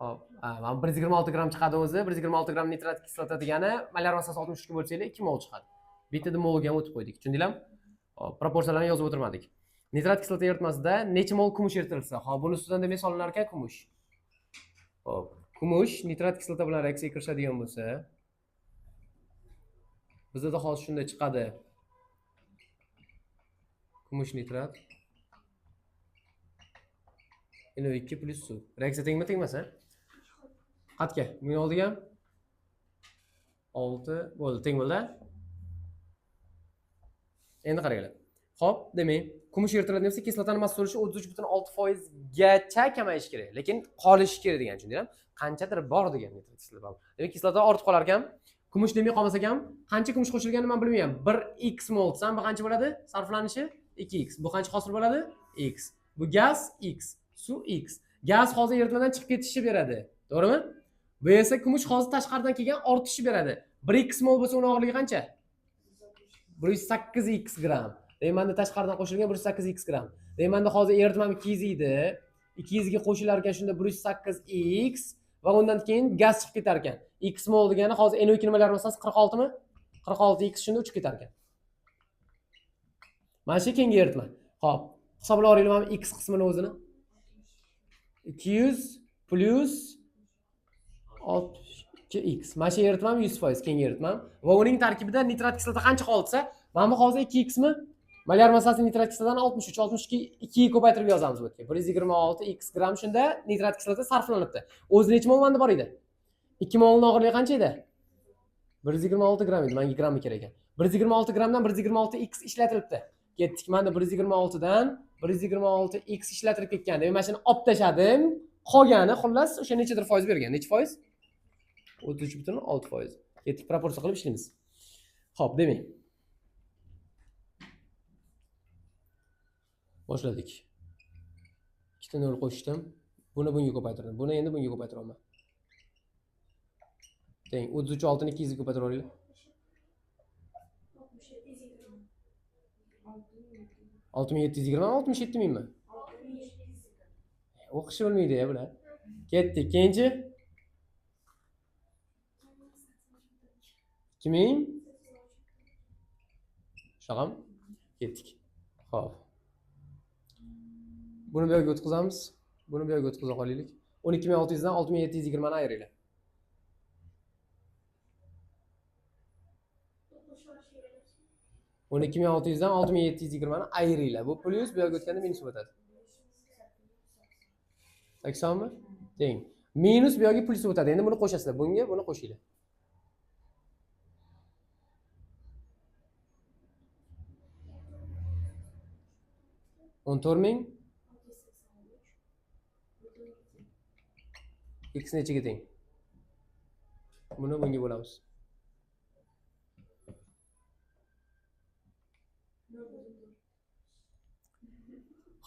Hop, mana 126 gram chiqadi o'zi. 126 gram nitrat kislota degani molar massasi 62 bo'lsa-lar 2 mol chiqadi. Bittada molga ham o'tib qo'ydik. Tushundinglarmi? Hop, proporsiyalarni yozib o'tirmadik. Nitrat kislota eritmasida necha mol kumush eritilsa, hop, buni ustidan demak solinar ekan kumush. Hop, kumush nitrat kislota bilan reaksiyaga kirishadigan bo'lsa, bizda hozir shunday chiqadi. Kumush nitrat NO2 plus suv. Reaksiya tengmi, tengmasa? Qatga, bunga oldiga 6 bo'ldi, teng bo'ldi. Endi qaranglar. Xo'p, demak, kumush eritiladigan bo'lsa, kislotaning massa solishi 33.6% gacha kamayishi kerak, lekin qolishi kerak degan, tushundinglarmi? Qanchadir bor degan nitrat kislota. Demak, kislota ortib qolar ekan, kumush demay qolmasa ham, qancha kumush qo'shilganini men bilmayman. 1x mol desam, bu qancha bo'ladi? Sarflanishi 2x. Bu qancha hosil bo'ladi? X. Bu gaz x, suv x. Gaz hozir eritmadan chiqib ketishni beradi. To'g'rimi? Bu esa kumush hozir tashqaridan kelgan ortishni beradi. 1x mol bo'lsa, uning og'irligi qancha? 108x gram. Deymanda tashqaridan qo'shilgan 108x gram. Deymanda hozir eritmam 200 edi. 200 ga qo'shilar ekan, shunda 108x va undan keyin gaz chiqib ketar ekan. X mol degani hozir NO2 nimalar massasi 46 mi? 46x shunda uchib ketar ekan. Mana shu keyingi eritma. Xo'p, hisoblab olaylik mana x qismini o'zini. 200 plus 62x. Mana shu eritmam 100% keyingi eritmam va uning tarkibida nitrat kislota qancha qolsa, mana bu hozir 2x mi? Molar massasi nitrat kislotadan 63, 62 2 ga ko'paytirib yozamiz bu yerga. 126x gram shunda nitrat kislota sarflanibdi. O'zi necha mol menda bor edi? 2 molning og'irligi qancha edi? 126 gram edi, menga grammi kerak ekan. 126 gramdan 126x ishlatilibdi. Ketdik, menda 126 dan 126x ishlatilib ketgan. Demak, mana shuni olib tashladim. Qolgani xullas o'sha nechadir foiz bergan. Necha foiz? 33.6%. Ketdik, proporsiya qilib ishlaymiz. Xo'p, demak. Boshladik. Ikkita nol qo'shdim. Buni bunga ko'paytirdim. Buni endi bunga ko'paytiraman. Teng. 33 oltini 200 ga ko'paytirib olaylik. 6720 67 mingmi? O'qishni bilmaydi-ya bular. Ketdik. Keyinchi 2000 shag'am ketdik. Xo'p. Buni bu yerga o'tkazamiz. Buni bu yerga o'tkaza qolaylik. 12600 dan 6720 ni ayiraylik. O'n ikki ming olti yuzdan 6720 ni ayiraylik. Bu plyus bu yerga o'tganda minus o'tadi. 80 mi? Teng. Minus bu yerga plyus o'tadi. Endi buni qo'shasizlar. Bunga buni qo'shinglar. 14000 x nechiga teng? Buni bunga bo'lamiz.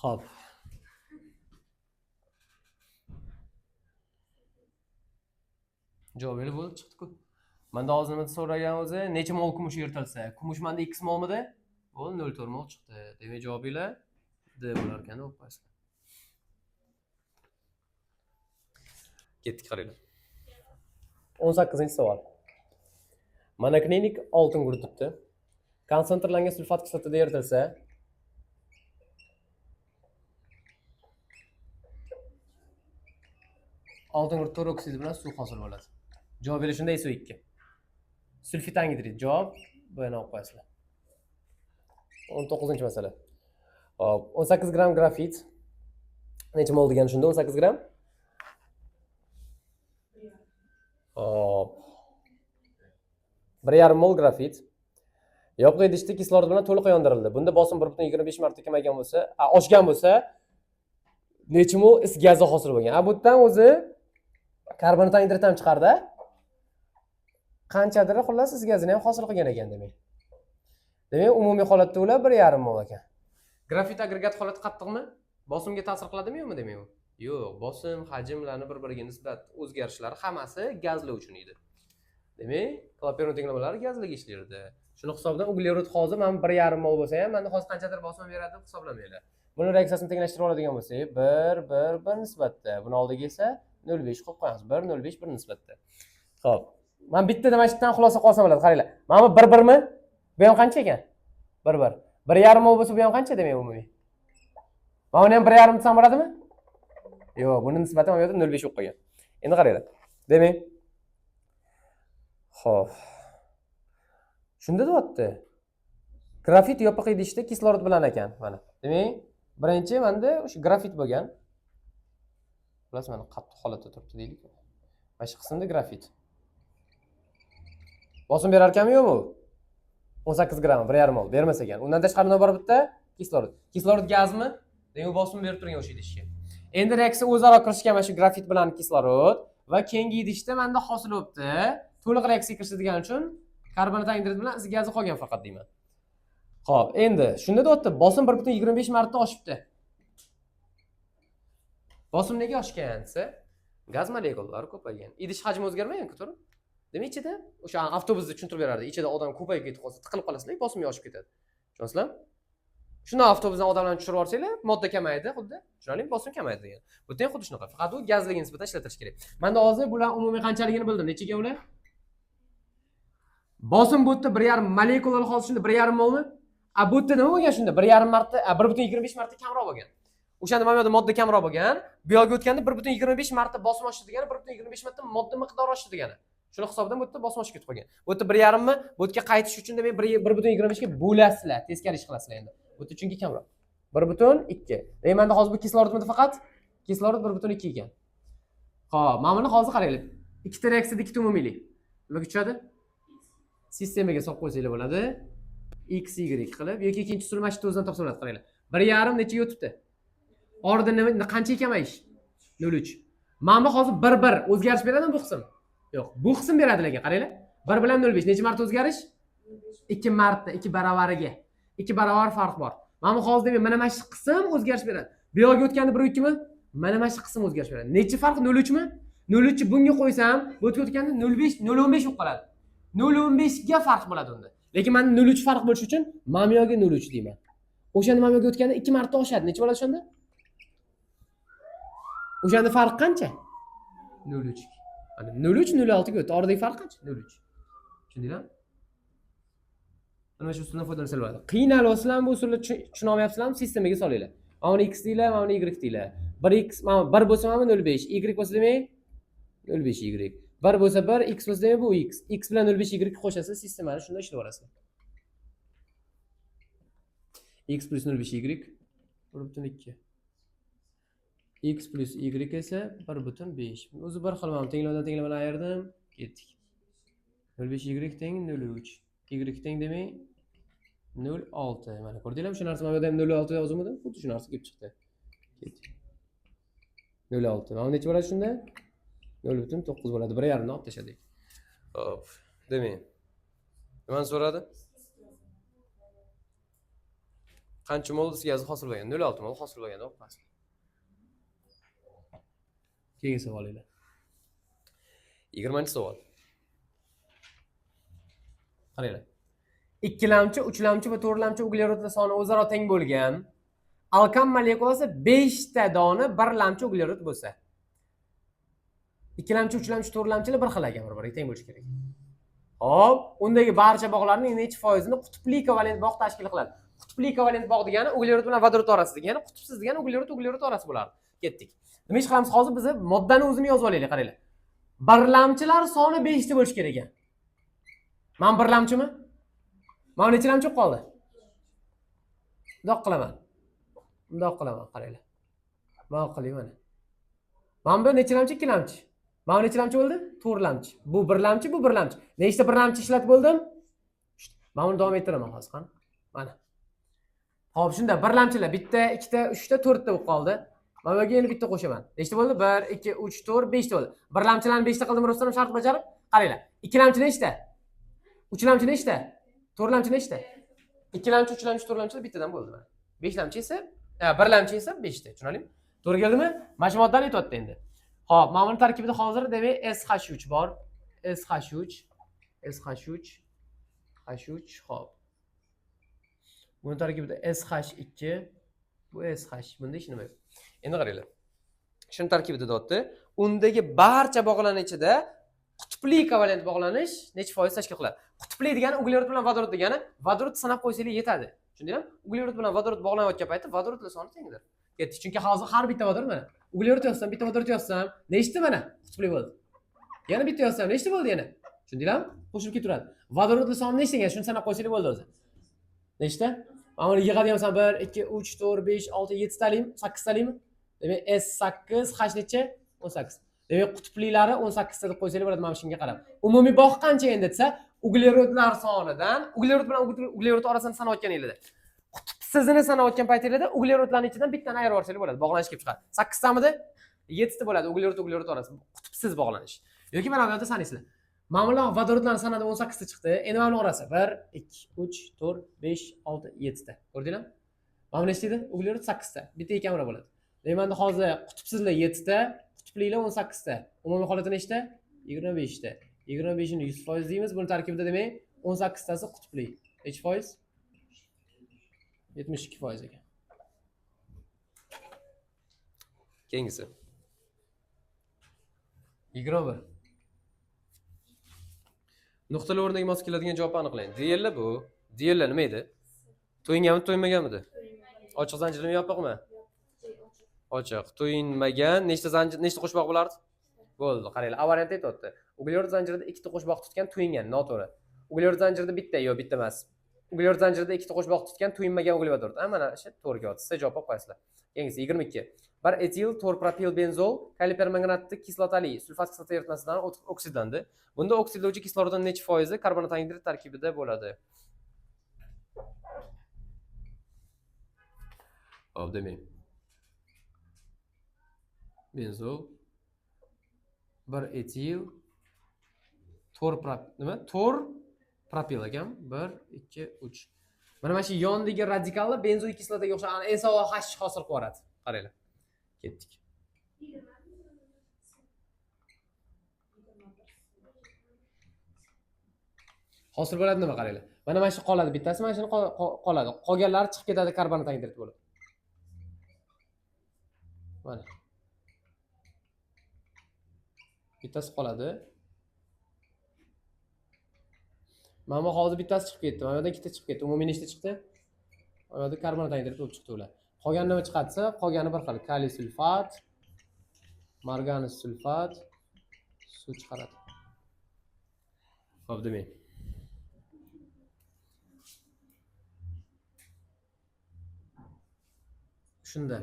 Xo'p. Javob bo'ldi, chiqdi-ku. Menda hozir nima so'ragan o'zi, necha mol kumush yirtilsa? Kumush menda x molmidi? Bo'ldi, 0.4 mol chiqdi. Demak, javobinglar D bo'lar ekan, o'qib qo'yasizlar. Ketdik qaranglar. 18-savol. Monoklinik oltin guruhi konsentrlangan sulfat kislotada eritilsa, oltin guruh to'rt oksidi bilan suv hosil bo'ladi. Javob shunday SO2. Sulfit angidrid. Javob bu yana o'qib qo'yasizlar. 19-masala. Hop, 18 gram grafit necha mol degani shunda 18 gram? Hop. 1,5 mol grafit yopiq idishda kislorod bilan to'liq yondirildi. Bunda bosim 1.25 marta kamaygan bo'lsa, oshgan bo'lsa, necha mol is gazi hosil bo'lgan. Bu yerdan o'zi karbonat angidrid ham chiqardi. Qanchadir xullas is gazini ham hosil qilgan ekan demak. Demak, umumiy holatda ular 1,5 mol ekan. Grafit agregat holati qattiqmi? Bosimga ta'sir qiladimi yo'qmi demak u? Yo'q, bosim, hajmlarni bir-biriga nisbat o'zgarishlari hammasi gazlar uchun edi. Demak, kloperin tenglamalari gazlarga ishlaydi. Shuni hisobidan uglerod hozir mana 1,5 mol bo'lsa ham, menda hozir qanchadir bosim beradi deb hisoblamaydi. Buni reaksiyasini tenglashtirib oladigan bo'lsak, 1 nisbatda. Buni oldiga esa 0,5 qo'yib qo'yamiz. 1 0,5 1 nisbatda. Xo'p. Men bitta damashqdan xulosa qilsam bo'ladi, qaranglar. Mana bu 1 mi? Bu ham qancha ekan? 1 1,5 mol bo'lsa bu ham qancha demak umumiy? Mana buni ham 1,5 desam bo'ladimi? Yo'q, buni nisbatan bu yerda 0,5 qo'yib qo'ygan. Endi qaranglar. Demak, xo'p. Shunda deyapti. Grafit yopiq idishda kislorod bilan ekan, mana. Demak, birinchi menda o'sha grafit bo'lgan. Xullas mana qattiq holatda turibdi deylik. Mana shu qismda grafit. Bosim berar ekanmi yo'qmi? 18 gram, 1,5 mol bermas ekan. Undan tashqari nima bor bitta? Kislorod. Kislorod gazmi? Demak, bosim berib turgan o'sha idishga. Endi reaksiya o'zaro kirishgan mana shu grafit bilan kislorod va keyingi idishda menda hosil bo'libdi. To'liq reaksiya kirishadigan uchun karbonat angidrid bilan is gazi qolgan faqat deyman. Xo'p, endi shunda deyapti, bosim 1.25 marta oshibdi. Bosim nega oshgan desa, gaz molekulalari ko'paygan. Idish hajmi o'zgarmagan-ku, to'g'ri? Demak, ichida o'sha avtobusda tushuntirib berardi. Ichida odam ko'payib ketib qolsa, tiqilib qolasizlar, bosim oshib ketadi. Tushunasizlar? Shunday avtobusdan odamlarni tushirib olsanglar, modda kamaydi, xuddi. Tushunarlimi? Bosim kamaydi degan. Bu ham xuddi shunaqa. Faqat u gazliga nisbatan ishlatilish kerak. Menda hozir bular umumiy qanchaligini bildim. Nechaga ular? Bosim bu yerda 1,5 molekulalar hosil shunda 1,5 molmi? Bu yerda nima bo'lgan shunda? 1,5 marta, 1.25 marta kamroq bo'lgan. O'shanda mana bu yerda modda kamroq bo'lgan. Bu yoqqa o'tganda 1.25 marta bosim oshdi degani, 1.25 marta modda miqdori oshdi degani. Shuni hisobidan bu yerda bosim oshib ketib qolgan. Bu yerda 1,5 mi? Bu yerga qaytish uchun demak 1.25 ga bo'lasizlar, teskari ish qilasizlar endi. Bu yerda chunki kamroq. 1.2. Demak, menda hozir bu kislorodmi faqat? Kislorod 1.2 ekan. Xo'p, mana buni hozir qaranglar. Ikkita reaksiyada ikkita umumiylik. Nimaga tushadi? Sistemaga solib qo'ysanglar bo'ladi. X, Y qilib yoki ikkinchi usul mana shu o'zidan topsa bo'ladi, qaranglar. 1,5 nechaga o'tibdi? Orada nima qancha kamayish? 0,3. Mana bu hozir 1 o'zgarish beradimi bu qism? Yo'q, bu qism beradi lekin qaranglar. 1 bilan 0,5 necha marta o'zgarish? 2 marta, 2 baravariga. 2 baravar farq bor. Mana bu hozir demak mana shu qism o'zgarish beradi. Bu yoqqa o'tganda 1,2 mi? Mana shu qism o'zgarish beradi. Necha farq? 0,3 mi? 0.3 bunga qo'ysam, bu o'tib o'tganda 0.5 0.15 bo'lib qoladi. 0.15 ga farq bo'ladi unda. Lekin menda 0.3 farq bo'lishi uchun mana bu yoqqa 0.3 deyman. O'shanda mana bu yoqqa o'tganda 2 marta oshadi. Necha bo'ladi o'shanda? O'shanda farq qancha? 0.3. Mana 0.3 0.6 ga o'tdi. Oradagi farq qancha? 0.3. Tushundinglarmi? Mana shu usuldan foydalansa bo'ladi. Qiynalsizlar bu usulni tushuna olmayapsizlarmi? Sistemaga solinglar. Mana buni x deylar, mana buni y deylar. 1x, mana 1 bo'lsa mana 0.5, y bo'lsa demak 0.5y. 1 bo'lsa 1, x bo'lsa demak bu x. X bilan 0.5y qo'shasiz, sistemani shunda ishlab olasiz. X plus 0.5y 1.2. X plus y esa 1.5. O'zi bir xil mana tenglardan tenglarni ayirdim, ketdik. 0.5y teng 0.3. Y teng demak 0.6. Mana ko'rdinglarmi? Shu narsa mana bu yerda ham 0.6 yozilmadi? Xuddi shu narsa kelib chiqdi. Ketdik. 0.6. Mana necha bo'ladi shunda? 0.9 bo'ladi. 1.5 dan olib tashladik. Hop. Demak. Nimani so'radi? Qancha mol gazi hosil bo'lgan? 0.6 mol hosil bo'lgan, o'qmas. Keyingi savolinglar. 20-savol. Qaranglar. Ikkilamchi, uchlamchi va to'rtlamchi uglerod soni o'zaro teng bo'lgan alkan molekulasi 5 ta dona birlamchi uglerod bo'lsa. Ikkilamchi, uchlamchi, to'rtlamchilar bir xil ekan, bir-biriga teng bo'lishi kerak. Hop, undagi barcha bog'larning necha foizini qutbli kovalent bog' tashkil qiladi? Qutbli kovalent bog' degani uglerod bilan vodorod orasida degani, qutbsiz degani uglerod orasi bo'ladi. Ketdik. Nima ish qilamiz hozir? Biz moddani o'zini yozib olaylik, qaranglar. Birlamchilar soni 5 ta bo'lishi kerak ekan. Men birlamchimi? Mana nechilamchi qoldi? Bundoq qilaman. Qaranglar. Mana qiling mana. Mana bu nechilamchi? Ikkilamchi. Mana nechilamchi bo'ldi? To'rtlamchi. Bu birlamchi, bu birlamchi. Nechta birlamchi ishlatib bo'ldim? Mana buni davom ettiraman hozir qani. Mana. Xo'p, shunda birlamchilar 1 ta, 2 ta, 3 ta, 4 ta bo'lib qoldi. Mana bu yerga yana bitta qo'shaman. Nechta bo'ldi? 1, 2, 3, 4, 5 ta bo'ldi. Birlamchilarni 5 ta qildim, Rustam shart bajarib. Qaranglar. Ikkilamchi nechta? Uchlamchi nechta? To'rtlamchi nechta? Ikkilamchi, uchlamchi, to'rtlamchi bittadan bo'ldi mana. Beshlamchi esa, birlamchi esa 5 ta. Tushunarlimi? To'g'ri keldimi? Mana shu moddani aytayapti endi. Xo'p, mana buni tarkibida hozir demak SH3 bor. SH3, xo'p. Buni tarkibida SH2, bu SH. Bunda hech nima yo'q. Endi qaranglar. Shuni tarkibida deyapti. Undagi barcha bog'larning ichida qutbli kovalent bog'lanish necha foiz tashkil qiladi? Qutbli degani uglerod bilan vodorod degani, vodorod sanab qo'ysanglar yetadi. Tushundinglarmi? Uglerod bilan vodorod bog'lanayotgan paytda vodorodlar soni tengdir. Ketdi. Chunki hozir har bitta vodorod mana. Uglerod yozsam, bitta vodorod yozsam, nechta mana? Qutbli bo'ldi. Yana bitta yozsam, nechta bo'ldi yana? Tushundinglarmi? Qo'shilib ketaveradi. Vodorodlar soni nechta ekan? Shuni sanab qo'ysanglar bo'ldi o'zi. Nechta? Mana buni yig'adigan 1, 2, 3, 4, 5, 6, 7 talikmi? 8 talikmi? Demak S8, H necha? 18. Demak qutblilari 18 ta deb qo'ysanglar bo'ladi mana shunga qarab. Umumiy bog' qancha endi desa, uglerodlar sonidan, uglerod bilan uglerod orasini sanayotganinglarda, qutbsizini sanayotgan paytinglarda uglerodlarning ichidan bittani ayirib olsanglar bo'ladi. Bog'lanish kelib chiqadi. 8 tamidi? 7 ta bo'ladi uglerod orasi. Qutbsiz bog'lanish. Yoki mana bu yerda sanaysizlar. Mana bular vodorodlarni sanadi 18 ta chiqdi. Endi mana buning orasi 1, 2, 3, 4, 5, 6, 7 ta. Ko'rdinglarmi? Mana nechta edi? Uglerod 8 ta. Bitta kamera bo'ladi. Demak, menda hozir qutbsizlar 7 ta, qutblilar 18 ta. Umumiy holati nechta? 25 ta. 25 ni 100% deymiz. Buni tarkibida demak 18 tasi qutbli. Necha foiz? 72% ekan. Keyingisi. 21. Nuqtalar o'rniga mos keladigan javobni aniqlang. Diellar bu. Diellar nima edi? To'yinganmi, to'ymaganmidi? Ochiq zanjirmi, yopiqmi? Ochiq. To'yinmagan nechta zanjir, nechta qo'shboq bo'lardi? Bo'ldi. Qaranglar, A varianti aytibdi. Uglerod zanjirida ikkita qo'shboq tutgan to'yingan, noto'g'ri. Uglerod zanjirida bitta, yo'q, bitta emas. Uglerod zanjirida ikkita qo'shboq tutgan to'yinmagan uglevodor. Mana shu to'g'ri javob. Siz javob olib qo'yasizlar. Keyingisi 22. 1 etil, 4 propil benzol, kalipermanganatli kislotali sulfat kislota eritmasidan oksidlandi. Bunda oksidlovchi kisloroddan necha foizi karbonat angidrid tarkibida bo'ladi? Hop, demak. Benzol 1 etil 4 propil, nima? 4 propil ekan. 1, 2, 3. Mana shu yondagi radikallar benzoik kislotaga o'xshagan SOH hosil qilib yuboradi. Qaranglar. Ketdik. Hosil bo'ladi nima qaranglar. Mana mana shu qoladi bittasi, mana shuni qoladi. Qolganlari chiqib ketadi karbonat angidrid bo'ladi. Mana. Bittasi qoladi. Mana hozir bittasi chiqib ketdi. Mana yerda ikkita chiqib ketdi. Umumiy nechta chiqdi? Mana yerda karbonat angidrid bo'lib chiqdi ular. Qolgani nima chiqadsa, qolgani bir xil kaliy sulfat, marganus sulfat, suv chiqaradi. Xo'p, demak. Shunda.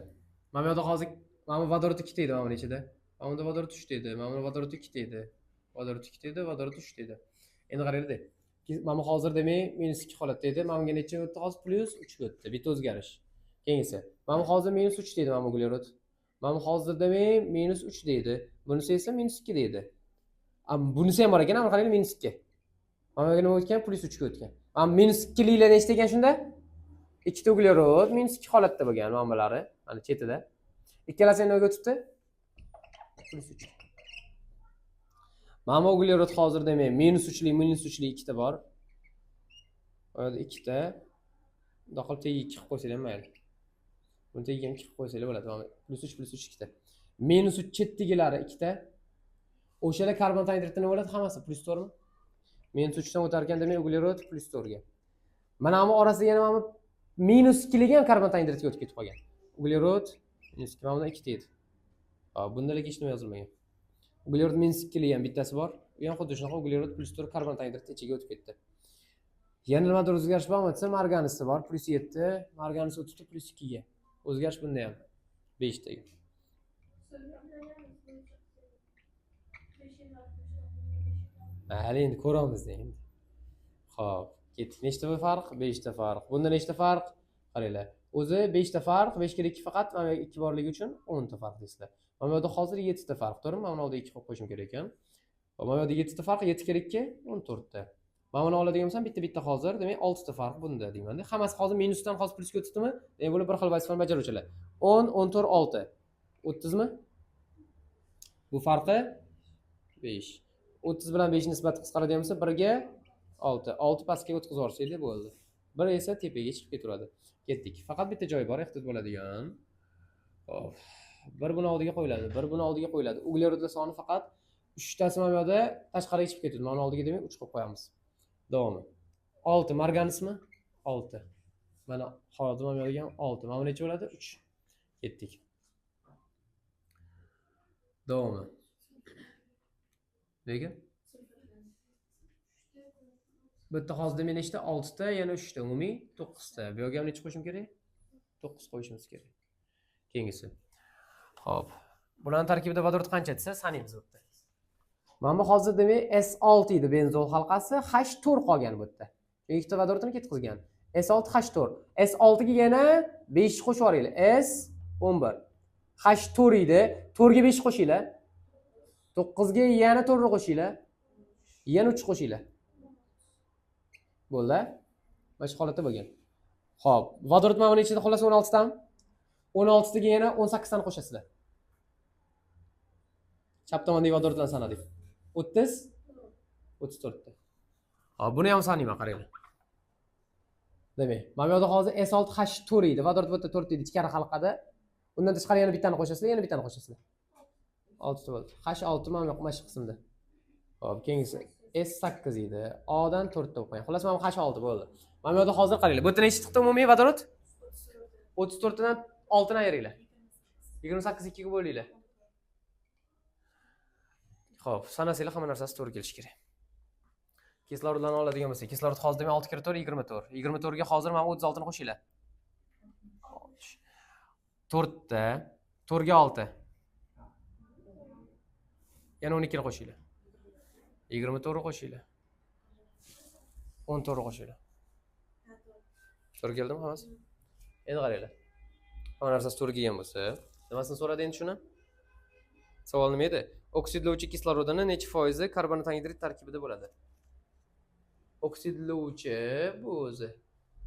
Mana bu yerda hozir mana vodorod 2 ta edi mana buni ichida. Mana bunda vodorod 3 ta edi. Mana bunda vodorod 2 ta edi. Vodorod 2 ta edi, vodorod 3 ta edi. Endi qaranglar-da. Mana hozir demak -2 holatda edi. Mana bunga necha o'tdi hozir? +3 ga o'tdi. Bitta o'zgarish. Keyingisi. Mana hozir -3 deydi mana bu uglerod. Mana hozir demak -3 deydi. Bunisi esa -2 deydi. Bunisi ham bor ekan, mana qaranglar -2. Mana bu nima o'tgan? +3 ga o'tgan. Mana -2 liklar nechta ekan shunda? Ikkita uglerod -2 holatda bo'lgan manbalari, mana chetida. Ikkalasi nimaga o'tibdi? +3. Mana bu uglerod hozir demak -3lik, -3lik ikkita bor. Mana ikkita. Bunday qilib tegi 2 qilib qo'ysanglar ham mayli. Buni tegi ham 2 qilib qo'ysanglar bo'ladi. Mana +3 +3 ikkita. -3 chetdagilari ikkita. O'shalar karbonat angidridda nima bo'ladi? Hammasi +4mi? -3 dan o'tar ekan demak uglerod +4 ga. Mana bu orasiga yana mana -2 lik ham karbonat angidridga o'tib ketib qolgan. Uglerod -2 mana bundan 2 ta edi. Hop, bunda hech nima yozilmagan. Uglerod -2 lik ham bittasi bor. U ham xuddi shunaqa uglerod +4 karbonat angidridda ichiga o'tib ketdi. Yana nimadir o'zgarish bormi desa, marganisi bor, +7, marganis o'tibdi +2 ga. O'zgarish bunda ham 5 taga. Hali endi ko'ramiz endi. Xo'p, ketdik. Nechta farq? 5 ta farq. Bunda nechta farq? Qaranglar. O'zi 5 ta farq, 5 ga 2 faqat mana 2 borligi uchun 10 ta farq deysizlar. Mana bu yerda hozir 7 ta farq, to'g'rimi? Mana bu yerda 2 qo'yib qo'yishim kerak ekan. Mana bu yerda 7 ta farq, 7 kere 2 14 ta. Mana buni oladigan bo'lsam bitta hozir, demak 6 ta farq bunda deyman-da. Hammasi hozir minusdan hozir plusga o'tdimi? Demak bular bir xil vazifani bajaruvchilar. 10, 14, 6. 30 mi? Bu farqi 5. 30 bilan 5 nisbati qisqaradigan bo'lsa 1 ga 6. 6 pastga o'tkazib yuborsanglar bo'ldi. 1 esa tepaga chiqib ketaveradi. Ketdik. Faqat bitta joy bor, ehtiyot bo'ladigan. Xo'p. 1 buni oldiga qo'yiladi, 1 buni oldiga qo'yiladi. Uglerodlar soni faqat 3 tasi mana bu yerda tashqariga chiqib ketadi. Mana oldiga demak 3 qo'yib qo'yamiz. Davomi. 6 marganismi? 6. Mana hozir mana bu yerga 6. Mana bu necha bo'ladi? 3. Ketdik. Davomi. Nega? Bu yerda hozir demak nechta? 6 ta, yana 3 ta, umumiy 9 ta. Bu yerga ham necha qo'yishim kerak? 9 qo'yishimiz kerak. Keyingisi. Xo'p. Bularning tarkibida vodorod qancha desa, sanaymiz bu yerda. Mana bu hozir demak S6 edi benzol halqasi, H4 qolgan bu yerda. Ikkita vodorodni ketkizgan. S6 H4. S6 ga yana 5 qo'shib yuboringlar. S11. H4 edi. 4 ga 5 qo'shinglar. 9 ga yana 4 qo'shinglar. Yana 3 qo'shinglar. Bo'ldi. Mana shu holatda bo'lgan. Xo'p, vodorod mana buni ichida xullas 16 tami? 16 taga yana 18 tani qo'shasizlar. Chap tomondagi vodorodlarni sanadik. 30 34 ta. Hop, buni ham sanayman, qaranglar. Demak, mana bu yerda hozir S6H4 edi. Vodorod bu yerda 4 edi, ichkari halqada. Undan tashqari yana bittani qo'shasizlar, yana bittani qo'shasizlar. 6 ta bo'ldi. H6 mana bu mana shu qismda. Hop, keyingisi S8 edi. O dan 4 ta qo'ying. Xullas mana bu H6 bo'ldi. Mana bu yerda hozir qaranglar. Bu yerda nechta chiqdi umumiy vodorod? 34 dan 6 ni ayringlar. 28 2 ga bo'linglar. Xo'p, sanasanglar hamma narsasi to'g'ri kelishi kerak. Kislorodlarni oladigan bo'lsak, kislorod hozir demak 6 kere 4 24. 24 ga hozir mana 36 ni qo'shinglar. 4 ta, 4 ga 6. Yana 12 ni qo'shinglar. 24 qo'shinglar. 14 qo'shinglar. To'g'ri keldimi hammasi? Endi qaranglar. Hamma narsasi to'g'ri kelgan bo'lsa, nimasini so'radi endi shuni? Savol nima edi? Oksidlovchi kislorodning necha foizi karbonat angidrid tarkibida bo'ladi? Oksidlovchi bu o'zi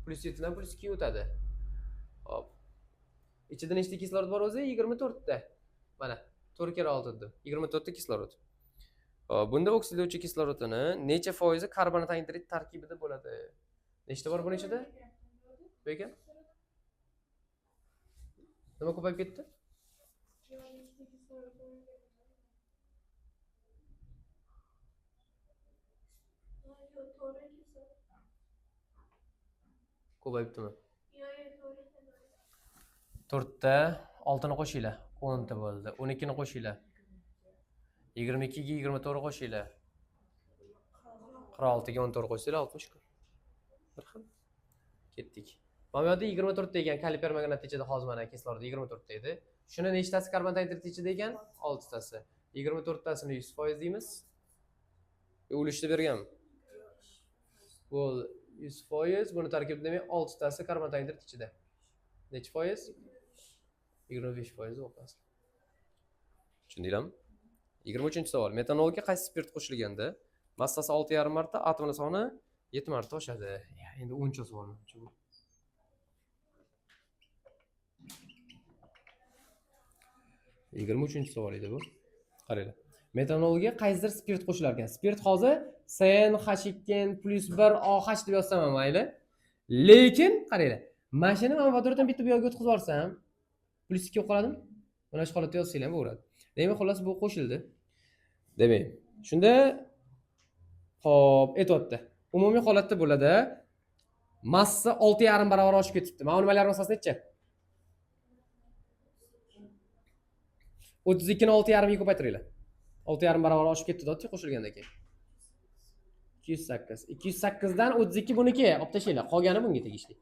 +7 dan +2 o'tadi. Hop. Ichida nechta kislorod bor o'zi? 24 ta. Mana 4 kere 6 edi. 24 ta kislorod. Bunda oksidlovchi kislorodini necha foizi karbonat angidrid tarkibida bo'ladi? Nechta bor buning ichida? Bu ekan? Nima ko'payib ketdi? Ko'payibdimi? 4ta 6ni qo'shinglar. 10 ta bo'ldi. 12 ni qo'shinglar. 22 ga 24 qo'shinglar. 46 ga 14 qo'shsanglar 60 ku. Bir xil. Ketdik. Mana bu yerda 24 ta ekan kaliy permanganat ichida hozir mana kislorod 24 ta edi. Shuni nechtasi karbonat angidrid ichida ekan? 6 tasi. 24 tasini 100% deymiz. Ulushni berganmi? Bu 100%, buni tarkibida demak 6 tasi karbonat angidrid ichida. Necha foiz? 25% o'qasiz. Tushundinglarmi? 23-savol. Metanolga qaysi spirt qo'shilganda massasi 6,5 marta, atomlar soni 7 marta oshadi? Endi 10-chi savolmi? 23-savol edi bu. Qaranglar. Metanolga qaysidir spirt qo'shilar ekan. Spirt hozir CnH2+1OH deb yozsam ham mayli. Lekin qaranglar. Mana shuni men vodorotdan bitta bu yoqqa o'tkazib yuborsam, +2 bo'lib qoladimi? Mana shu holatda yozsanglar ham bo'laveradi. Demak, xullas bu qo'shildi. Demak, shunda hop, aytibdi. Umumiy holatda bo'ladi. Massa 6,5 barobar oshib ketibdi. Mana nimalar massasi necha? 32 ni 6,5 ga ko'paytiringlar. 6,5 barobar oshib ketdi-da, qo'shilgandan keyin. 208. 208 dan 32 buniki, olib tashlaylar. Qolgani bunga tegishli.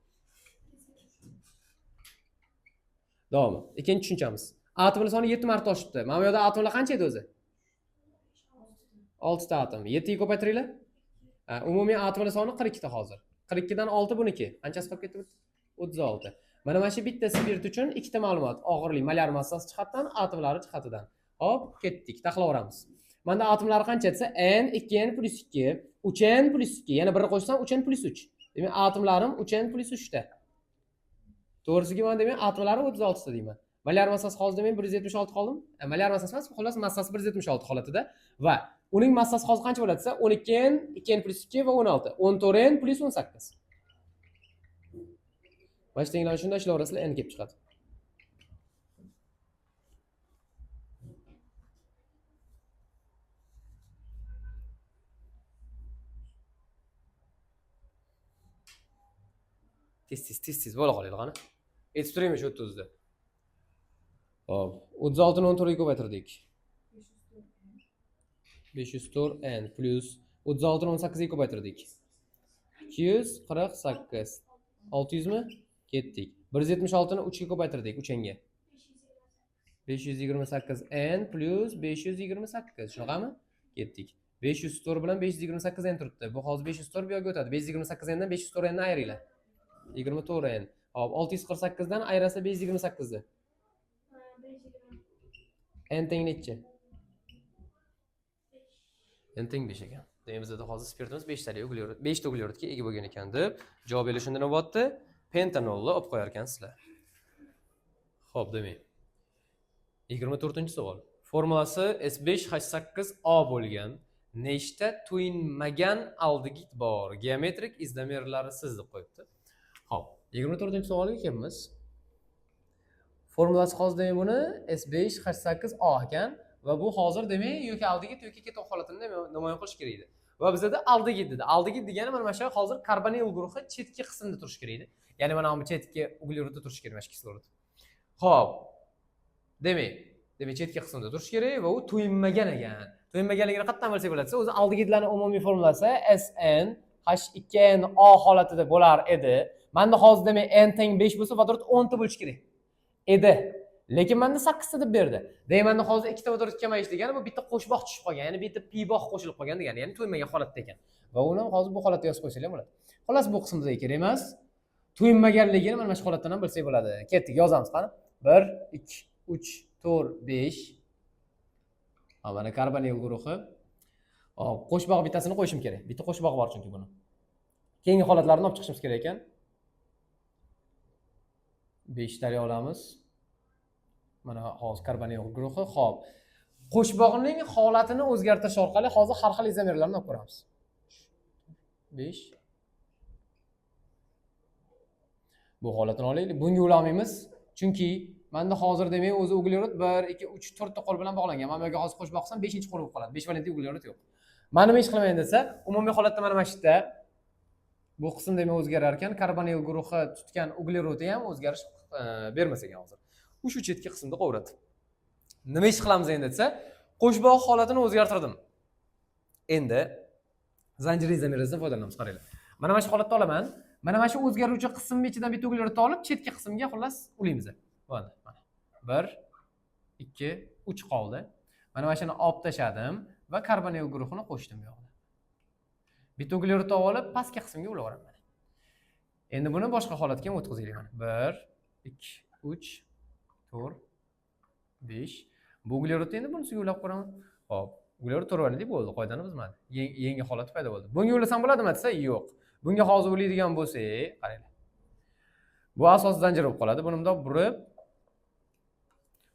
Davom. Ikkinchi tushunchamiz. Atomlar soni 7 marta oshibdi. Mana bu yerda atomlar qancha edi o'zi? 6 ta atom. 7 ga ko'paytiringlar. Umumiy atomlar soni 42 ta hozir. 42 dan 6 buniki. Qanchasi qolib ketdi? 36. Mana shu bitta spirt uchun ikkita ma'lumot. Og'irlik, molar massasi jihatdan, atomlari jihatidan. Hop, ketdik. Taxlaveramiz. Menda atomlari qancha desa n 2n + 2, 3n + 2. Yana 1 qo'shsam 3n + 3. Demak, atomlarim 3n + 3 ta. To'g'risiga men demak, atomlari 36 ta deyman. Molar massasi hozir demak 176 qoldimi? Molar massasi emas, xullas massasi 176 holatida va uning massasi hozir qancha bo'ladi desa 12n, 2n + 2 va 16. 14n + 18. Mana shu tenglarni shunda ishlayverasizlar, n kelib chiqadi. Tez bo'la qoladi qani. Aytib turaymi shu 30 da. Hop, 36 ni 14 ga ko'paytirdik. 504n plus 36 ni 18 ga ko'paytirdik. 248. 600 mi? Ketdik. 176 ni 3 ga ko'paytirdik, 3n'ga. 528n plus 528. Shunaqami? Ketdik. 504 bilan 528n turibdi. Bu hozir 504 bu yoqqa o'tadi. 528n dan 504n ni ayringlar. 24n. Hop, 648 dan ayrasa 528 ni. n teng necha? n teng 5 ekan. Demak, bizda hozir spirtimiz 5 talik uglerod, 5 ta uglerodga ega bo'lgan ekan deb javob berish shunda nima bo'pti? Pentanolni olib qo'yar ekansizlar. Xo'p, demak. 24-savol. Formulasi S5H8O bo'lgan nechta to'yinmagan aldigid bor? Geometrik izdamerlari siz deb qo'yibdi. Xo'p, 24-savolga kelamiz. Formulasi hozir demak buni S5H8O ekan va bu hozir demak yoki aldigid yoki ketob holatini namoyon qilish kerak edi. Va bizda aldigid dedi. Aldigid degani mana shu hozir karbonil guruhi chetki qismida turishi kerak edi. Ya'ni mana bu chetki uglerodda turishi kerak, mana shu kislorod. Xo'p. Demak chetki qismida turishi kerak va u to'yinmagan ekan. To'yinmaganligini qayerdan bilsak bo'ladi desa, o'zi aldigidlarning umumiy formulasi SnH2NO holatida bo'lar edi. Menda hozir demak n teng 5 bo'lsa, vodorod 10 ta bo'lishi kerak edi. Lekin menda 8 ta deb berdi. Demak, menda hozir ikkita vodorod kamayish degani bu bitta qo'shboq tushib qolgan, ya'ni bitta pi bog' qo'shilib qolgan degani, ya'ni to'yinmagan holatda ekan. Va uni hozir bu holatda yozib qo'ysak ham bo'ladi. Xullas bu qism bizga kerak emas. To'yinmaganligini mana shu holatdan ham bilsak bo'ladi. Ketdik, yozamiz qani. 1 2 3 4 5. Mana karbonil guruhi. Hop, qo'shbog' bittasini qo'yishim kerak. Bitta qo'shbog' bor chunki buni. Keyingi holatlarni olib chiqishimiz kerak ekan. 5 tali olamiz. Mana hozir karbonil guruhi. Xo'p. Qo'shbog'ning holatini o'zgartirish orqali hozir har xil izomerlarni olib ko'ramiz. 5. Bu holatini olaylik. Bunga ulolmaymiz. Chunki menda hozir demak o'zi uglerod 1, 2, 3, 4 ta qo'l bilan bog'langan. Men bu yerga hozir qo'shib boqsam 5-chi qo'l bo'lib qoladi. 5 valentli uglerod yo'q. Mana nima ish qilmayman desa, umumiy holatda mana mana shu yerda bu qism demak o'zgarar ekan. Karbonil guruhi tutgan uglerodi ham o'zgarish bermas ekan hozir. Shu chetki qismda qo'yiladi. Nima ish qilamiz endi desa, qo'shbog' holatini o'zgartirdim. Endi zanjir izomerdan foydalanamiz, qaranglar. Mana mana shu holatda olaman. Mana mana shu o'zgaruvchi qismning ichidan bitta uglerodni olib, chetki qismga xullas ulaymiz. Bo'ldi. Mana 1, 2, 3 qoldi. Mana mana shuni olib tashladim va karbonil guruhini qo'shdim bu yoqda. Bitta uglerodni olib, pastki qismga ulab olaman. Endi buni boshqa holatga ham o'tkazaylik mana. 1, 2, 3, 4, 5. Bu uglerodni endi bunisiga ulab qo'yaman. Xo'p, uglerod to'g'rilik bo'ldi, qoidani buzmadi. Yangi holat paydo bo'ldi. Bunga ulasam bo'ladimi desa, yo'q. Bunga hozir ulaydigan bo'lsak, qaranglar. Bu asos zanjir bo'lib qoladi. Buni bundoq burib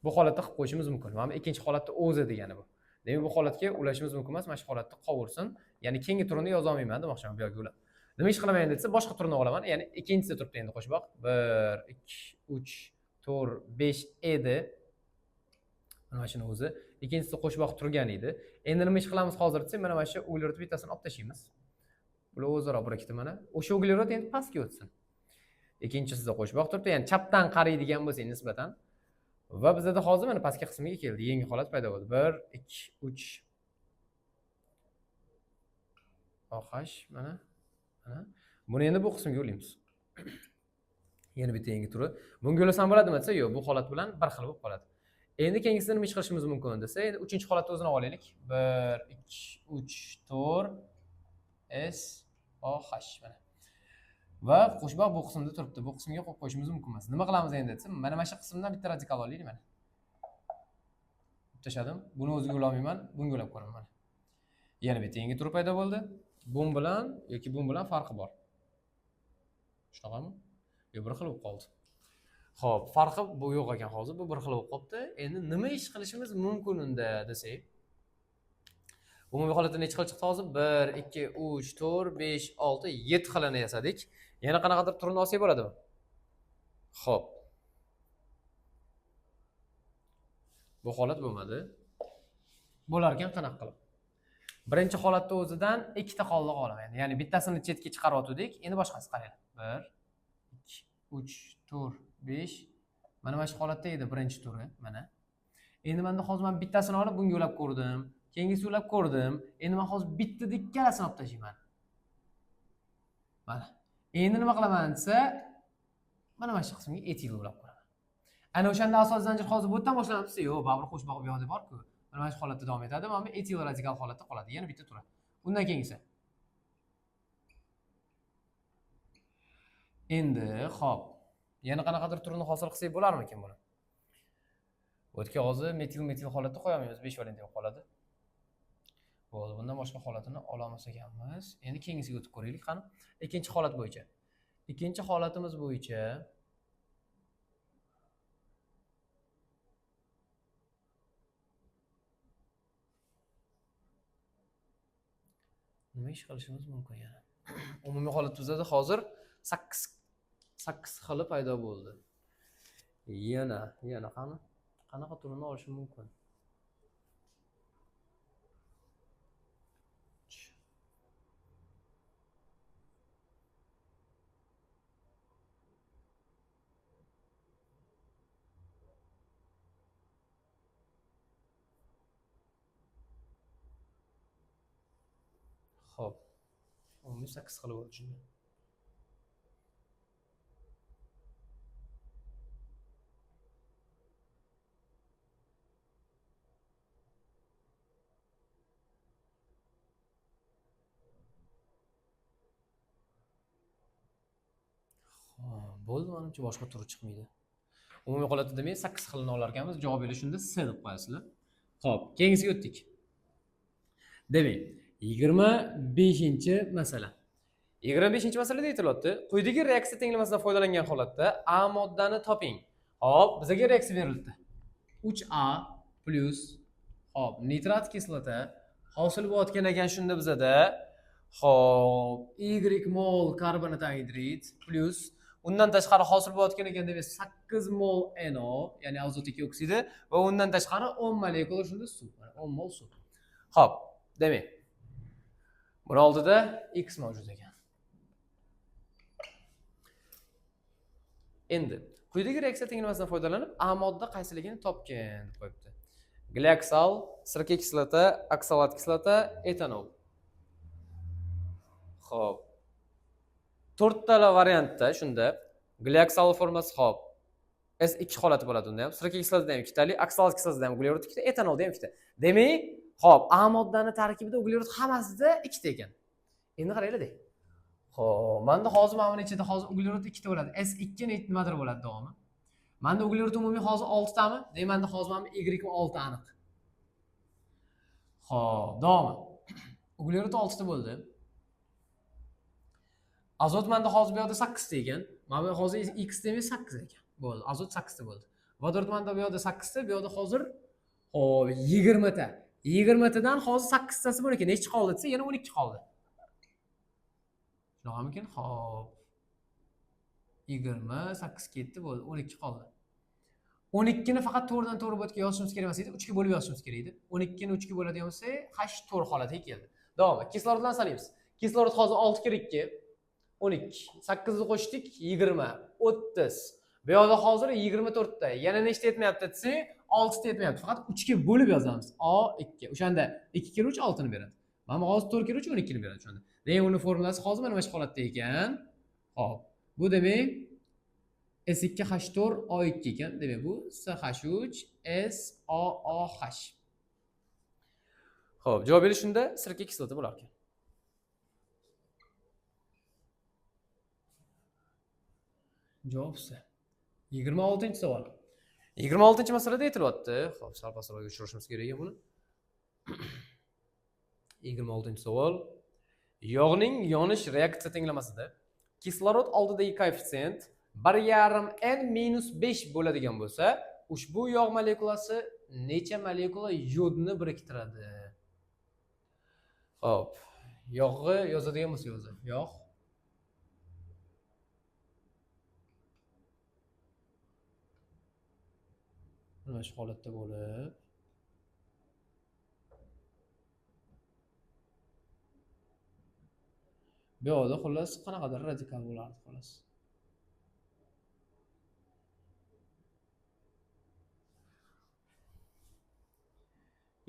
bu holatda qilib qo'yishimiz mumkin. Mana ikkinchi holatda o'zi degani bu. Demak, bu holatga ulashimiz mumkin emas. Mana shu holatda qovursin. Ya'ni keyingi turini yoza olmayman demoqchiman bu yoqga ulab. Nima ish qilaman desa, boshqa turini olaman. Ya'ni ikkinchisida turibdi endi qo'shboq. 1, 2, 3, 4, 5 edi. Mana shuni o'zi ikkinchisida qo'shboq turgan edi. Endi nima ish qilamiz hozir desak, mana shu uglerod bittasini olib tashlaymiz. Bular o'zaro birikdi mana. O'sha uglerod endi pastga o'tsin. Ikkinchisida qo'shboq turibdi, ya'ni chapdan qaraydigan bo'lsak nisbatan. Va bizda hozir mana pastki qismiga keldi. Yangi holat paydo bo'ldi. 1, 2, 3. OH mana. Buni endi bu qismga ulaymiz. Yana bitta yangi turi. Bunga ulasam bo'ladimi desa, yo'q, bu holat bilan bir xil bo'lib qoladi. Endi keyingisida nima ish qilishimiz mumkin desa, endi 3-holatni o'zini olaylik. 1, 2, 3, 4 S OH mana. Va qo'shboq bu qismda turibdi. Bu qismga qo'yib qo'yishimiz mumkin emas. Nima qilamiz endi desa, mana mana shu qismdan bitta radikal olaylik mana. Tashladim. Buni o'ziga ulolmayman, bunga ulab ko'raman mana. Yana bitta yangi tur paydo bo'ldi. Bun bilan yoki bun bilan farqi bor. Shunaqami? Yo'q, bir xil bo'lib qoldi. Xo'p, farqi bu yo'q ekan hozir. Bu bir xil bo'lib qoldi. Endi nima ish qilishimiz mumkin unda desak? Umumiy holatda necha xil chiqdi hozir? 1, 2, 3, 4, 5, 6, 7 xilini yasadik. Yana qanaqadir turini olsak bo'ladimi? Xo'p. Bu holat bo'lmadi. Bo'lar ekan qanaqa qilib? Birinchi holatda o'zidan ikkita qoldiq olaman. Ya'ni bittasini chetga chiqarib o'tdik. Endi boshqasi qaranglar. 1, 2, 3, 4, 5. Mana mana shu holatda edi birinchi turi, mana. Endi menda hozir men bittasini olib bunga ulab ko'rdim. Keyingisi ulab ko'rdim. Endi men hozir bitta ikkalasini olib tashlayman. Mana. Endi nima qilaman desa, mana mana shu qismga etil ulab qo'yaman. Ana o'shanda asos zanjir hozir bu yerdan boshlanib desa, yo'q, baribir qo'shboq bu yoqda bor-ku. Mana shu holatda davom etadi. Mana bu etil radikal holatda qoladi. Yana bitta turi. Undan keyingisi. Endi, xo'p. Yana qanaqadir turini hosil qilsak bo'larmikin buni? O'tga hozir metil holatda qo'ya olmaymiz, 5 valent bo'lib qoladi. Bo'ldi, bundan boshqa holatini olamiz ekanmiz. Endi keyingisiga o'tib ko'raylik qani. Ikkinchi holat bo'yicha. Ikkinchi holatimiz bo'yicha nima ish qilishimiz mumkin yana? Umumiy holat bizda hozir 8 xili paydo bo'ldi. Yana qanaqa turini olishim mumkin? Xo'p. 18 xili bo'ldi shunda. Bo'ldi, menimcha boshqa turi chiqmaydi. Umumiy holatda demak 8 xilini olar ekanmiz. Javob shunda C deb qo'yasizlar. Xo'p, keyingisiga o'tdik. Demak, 25-masala. 25-masalada aytilyapti. Quyidagi reaksiya tenglamasidan foydalangan holatda A moddani toping. Hop, bizga reaksiya berildi. 3A plus Hop, nitrat kislota hosil bo'layotgan ekan shunda bizada. Hop, Y mol karbonat angidrid plus undan tashqari hosil bo'layotgan ekan demak 8 mol NO, ya'ni azot ikki oksidi va undan tashqari 10 molekula shunda suv. 10 mol suv. Hop, demak buni oldida X mavjud ekan. Endi quyidagi reaksiya tenglamasidan foydalanib A modda qaysiligini topgin deb qo'yibdi. Glyoksal, sirka kislota, oksalat kislota, etanol. Xo'p. 4 tala variantda shunda glyoksal formasi hop S2 holati bo'ladi unda ham. Sirka kislotida ham 2 tali, oksalat kislotida ham uglerod 2 ta, etanolda ham 2 ta. Demak, hop, A moddani tarkibida uglerod hammasida 2 ta ekan. Endi qaranglar. Xo'p, menda hozir mana buni ichida hozir uglerod 2 ta bo'ladi. S2 nimadir bo'ladi davomi. Menda uglerod umumiy hozir 6 tami? Demak, menda hozir mana Y6 aniq. Xo'p, davomi. Uglerod 6 ta bo'ldi. Azot menda hozir bu yerda 8 ta ekan. Mana bu hozir X demak 8 ekan. Bo'ldi. Azot 8 ta bo'ldi. Vodorod menda bu yerda 8 ta, bu yerda hozir hop 20 ta. 20 tadan hozir 8 tasi bor ekan. Nechi qoldi desa, yana 12 qoldi. Shunaqa hop 28 ketdi bo'ldi, 12 qoldi. 12 ni faqat to'g'ridan to'g'ri bo'tga yozishimiz kerak emas edi, 3 ga bo'lib yozishimiz kerak edi. 12 ni 3 ga bo'ladigan bo'lsa, H4 holatiga keldi. Davom. Kisloroddan sanaymiz. Kislorod hozir 6 kir 2, 12, 8 ni qo'shdik, 20, 30. Bu yerda hozir 24 ta. Yana nechta yetmayapti desa, 6 ta yetmayapti. Faqat 3 ga bo'lib yozamiz. A2. O'shanda 2 kir 3 6 ni beradi. Mana hozir 4 kir 3 12 ni beradi o'shanda. Demak, uni formulasi hozir mana shu holatda ekan. Hop. Bu demak S2H4 O2 ekan. Demak, bu CH3 SOOH. Xo'p, javob berish shunda sirka kislota bo'lar ekan. Javob esa 26-savol. 26-masalada aytilyapti. Xo'p, sal pastroqqa tushirishimiz kerak ekan buni. 26-savol. Yog'ning yonish reaksiya tenglamasida kislorod oldidagi koeffitsient 1,5 bo'ladigan bo'lsa, ushbu yog' molekulasi necha molekula yodni biriktiradi? Xo'p, yog'ni yozadigan bo'lsa o'zi. Yog' mana shu holatda bo'lib bu yerda xullas qanaqadir radikal bo'lardi xolos.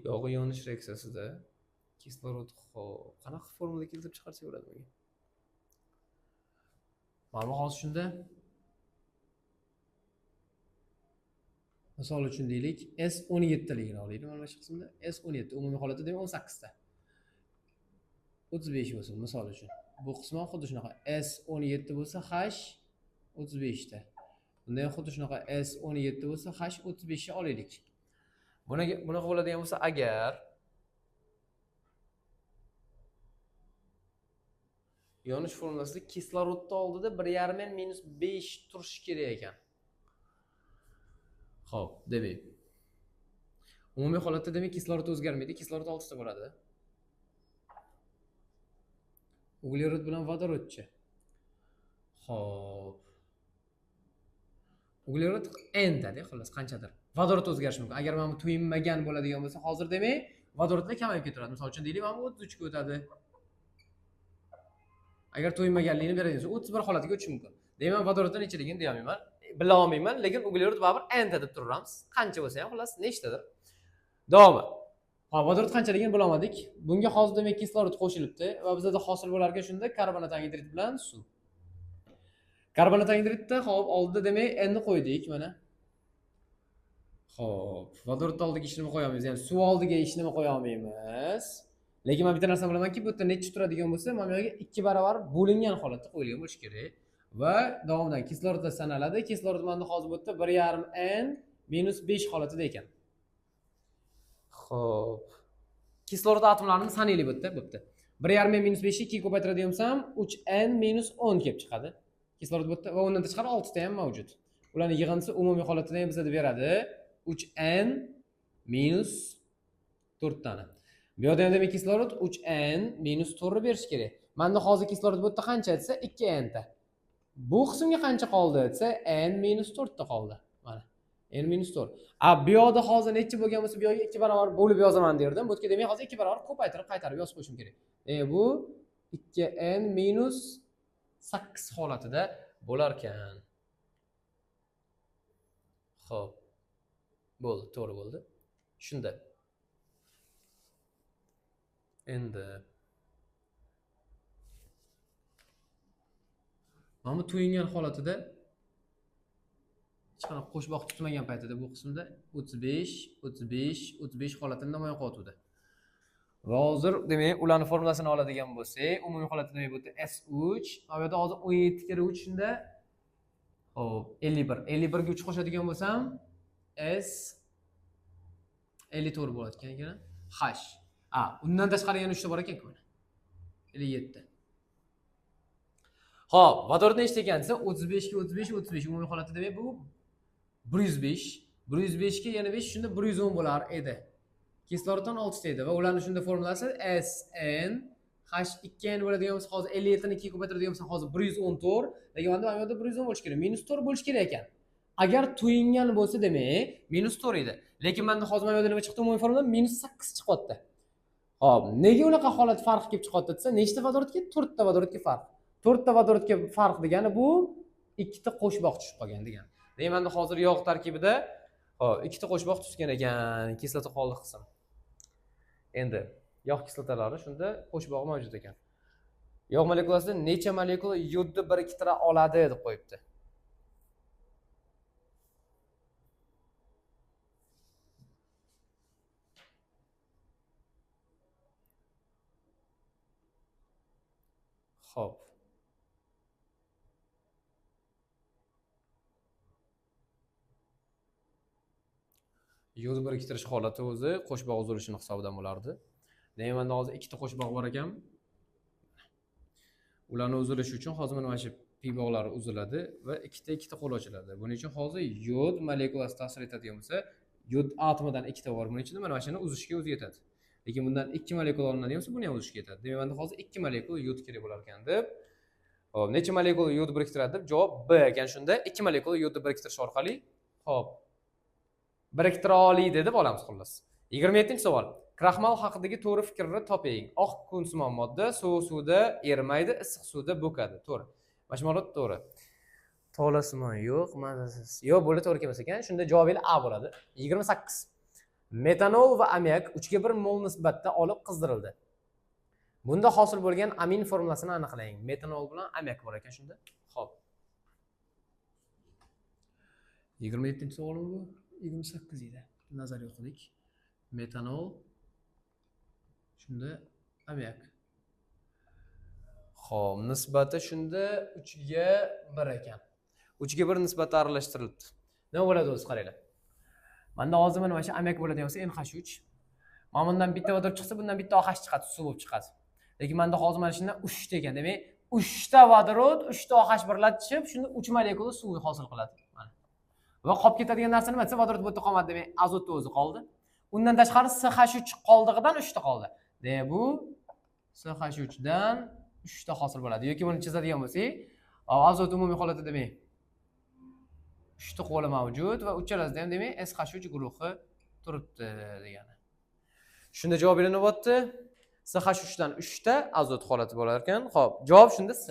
Yog' yonish reaksiyasida kislorod qanaqa formula keltirib chiqarsa bo'ladi bunga? Mana hozir shunda misol uchun deylik, S17 ligini olaylik mana shu qismda. S17 umumiy holatda demak 18 ta. 35 bo'lsin misol uchun. Bu qismi xuddi shunaqa S17 bo'lsa H 35 ta. Bunda ham xuddi shunaqa S17 bo'lsa H 35 ni olaylik. Bunaqa bo'ladigan bo'lsa, agar yonish formulasida kislorodni oldida 1,5 5 turishi kerak ekan. Xo'p, demak. Umumiy holatda demak kislorod o'zgarmaydi, kislorod 6 ta bo'ladi. Uglerod bilan vodorodchi. Xo'p. Uglerod N da, xolos qanchadir. Vodorod o'zgarishi mumkin. Agar mana bu to'yinmagan bo'ladigan bo'lsa, hozir demak, vodorodlar kamayib ketaveradi. Misol uchun deylik, mana bu 33 ga o'tadi. Agar to'yinmaganligini beradigan bo'lsa, 31 holatiga o'tishi mumkin. Demak, vodoroddan nechiligini deya olmayman, bila olmayman, lekin uglerod baribir N deb turamiz. Qancha bo'lsa ham, xolos nechtadir. Davomi. Ha, vodorod qanchaligini bila olmadik. Bunga hozir demak kislorod qo'shilibdi va bizda hosil bo'lar ekan shunda karbonat angidrid bilan suv. Karbonat angidridda hop oldida demak N ni qo'ydik mana. Xo'p, vodorod oldiga hech nima qo'ya olmaymiz, ya'ni suv oldiga hech nima qo'ya olmaymiz. Lekin men bitta narsani bilamanki, bu yerda necha turadigan bo'lsa, mana bu yerga 2 barobar bo'lingan holatda qo'yilgan bo'lishi kerak. Va davomdan kislorodda sanaladi. Kislorod mana hozir bu yerda 1,5 N - 5 holatida ekan. Xo'p. Kislorod atomlarini sanaylik bu yerda, bo'pti. 1,5 - 5 ni 2 ga ko'paytiradigan bo'lsam, 3N - 10 kelib chiqadi. Kislorod bu yerda va undan tashqari 6 ta ham mavjud. Ularni yig'indisi umumiy holatida ham bizga beradi 3N - 4 tane. Bu yerda ham demak kislorod 3n minus 4 berish kerak. Menda hozir kislorod bu yerda qancha desa 2n ta. Bu qismga qancha qoldi desa n minus 4 ta qoldi. Mana. N minus 4. Bu yerda hozir necha bo'lgan bo'lsa, bu yerga 2 barobar bo'lib yozaman derdim. Bu yerga demak hozir 2 barobar ko'paytirib qaytarib yozib qo'yishim kerak. Bu 2n minus 8 holatida bo'lar ekan. Xo'p. Bo'ldi, to'g'ri bo'ldi. Shunda. Endi mana bu to'yingan holatida hech qanaqa qo'shboq tutmagan paytida bu qismda 35 holatini namoyon qilyapti. Va hozir demak ularni formulasini oladigan bo'lsak, umumiy holatda demak bu S3, mana bu yerda hozir 17 kira 3 shunda hop 51. 51 ga 3 qo'shadigan bo'lsam S 54 bo'ladi ekan. H. Undan tashqari yana 3 ta bor ekan-ku mana. 57. Xo'p, vodorod nechta ekan desa 35 ga 35 umumiy holatda demak bu 105. 105 ga yana 5 shunda 110 bo'lar edi. Kisloroddan 6 ta edi va ularning shunda formulasi SN H2n bo'ladigan bo'lsa hozir 57 ni 2 ga ko'paytiradigan bo'lsa hozir 114 degan mana bu yerda 110 bo'lish kerak. Minus 4 bo'lish kerak ekan. Agar to'yingan bo'lsa demak minus 4 edi. Lekin menda hozir mana bu yerda nima chiqdi? Umumiy formula minus 8 chiqyapti. Xo'p, nega unaqa holat farq kelib chiqyapti desa, nechta vodorodga? 4 ta vodorodga farq. 4 ta vodorodga farq degani bu 2 ta qo'shboq tushib qolgan degani. Demak, menda hozir yog' tarkibida 2 ta qo'shboq tushgan ekan, kislota qoldiq qism. Endi yog' kislotalari shunda qo'shbog'i mavjud ekan. Yog' molekulasida necha molekula yodni biriktira oladi deb qo'yibdi. Xo'p. Yod biriktirish holati o'zi qo'shbog' uzilishining hisobidan bo'lardi. Demak, menda hozir 2 ta qo'shbog' bor ekan. Ularni uzilishi uchun hozir mana shu pi bog'lari uziladi va 2 ta qo'l ochiladi. Buning uchun hozir yod molekulasi ta'sir etadigan bo'lsa, yod atomidan 2 ta bor. Buning uchun mana shuni uzishga o'zi yetadi. Lekin bundan 2 molekula olinadigan bo'lsa, buni ham uzishga yetadi. Demak, menda hozir 2 molekula yod kerak bo'lar ekan deb. Xo'p, necha molekula yod biriktiradi deb javob B ekan. Shunda 2 molekula yodni biriktirish orqali xo'p biriktira oladi deb olamiz xullas. 27-savol. Kraxmal haqidagi to'g'ri fikrni toping. Oq kunsimon modda sovuq suvda erimaydi, issiq suvda bo'kadi. To'g'ri. Mashmolot to'g'ri. To'lasimon yo'q, mazasiz. Yo'q, bo'ldi to'g'ri kelmas ekan. Shunda javobingiz A bo'ladi. 28. Metanol va ammiak 3:1 mol nisbatda olib qizdirildi. Bunda hosil bo'lgan amin formulasini aniqlang. Metanol bilan ammiak bor ekan shunda. Xo'p. 27-savol bu. 28 edi. Nazariy o'qidik. Metanol shunda ammiak. Xo'p, nisbati shunda 3:1 ekan. 3:1 nisbati aralashtirildi. Nima bo'ladi o'zi qaranglar. Menda hozir mana shu ammiak bo'ladigan bo'lsa NH3. Mana bundan bitta vodorod chiqsa, bundan bitta OH chiqadi, suv bo'lib chiqadi. Lekin menda hozir mana shundan 3 ta ekan. Demak, 3 ta vodorod, 3 ta OH birlashib, shunda 3 molekula suv hosil qiladi. Mana. Va qolib ketadigan narsa nima desa, vodorod bu yerda qolmadi, demak, azotni o'zi qoldi. Undan tashqari SH3 qoldig'idan 3 ta qoldi. Demak, bu SH3 dan 3 ta hosil bo'ladi. Yoki buni chizadigan bo'lsak, azot umumiy holatda demak 3 ta qo'li mavjud va uchalasida ham demak SH3 guruhi turibdi degani. Shunda javobingiz nima bo'pti? SH3 dan 3 ta azot holati bo'lar ekan. Xo'p, javob shunda C.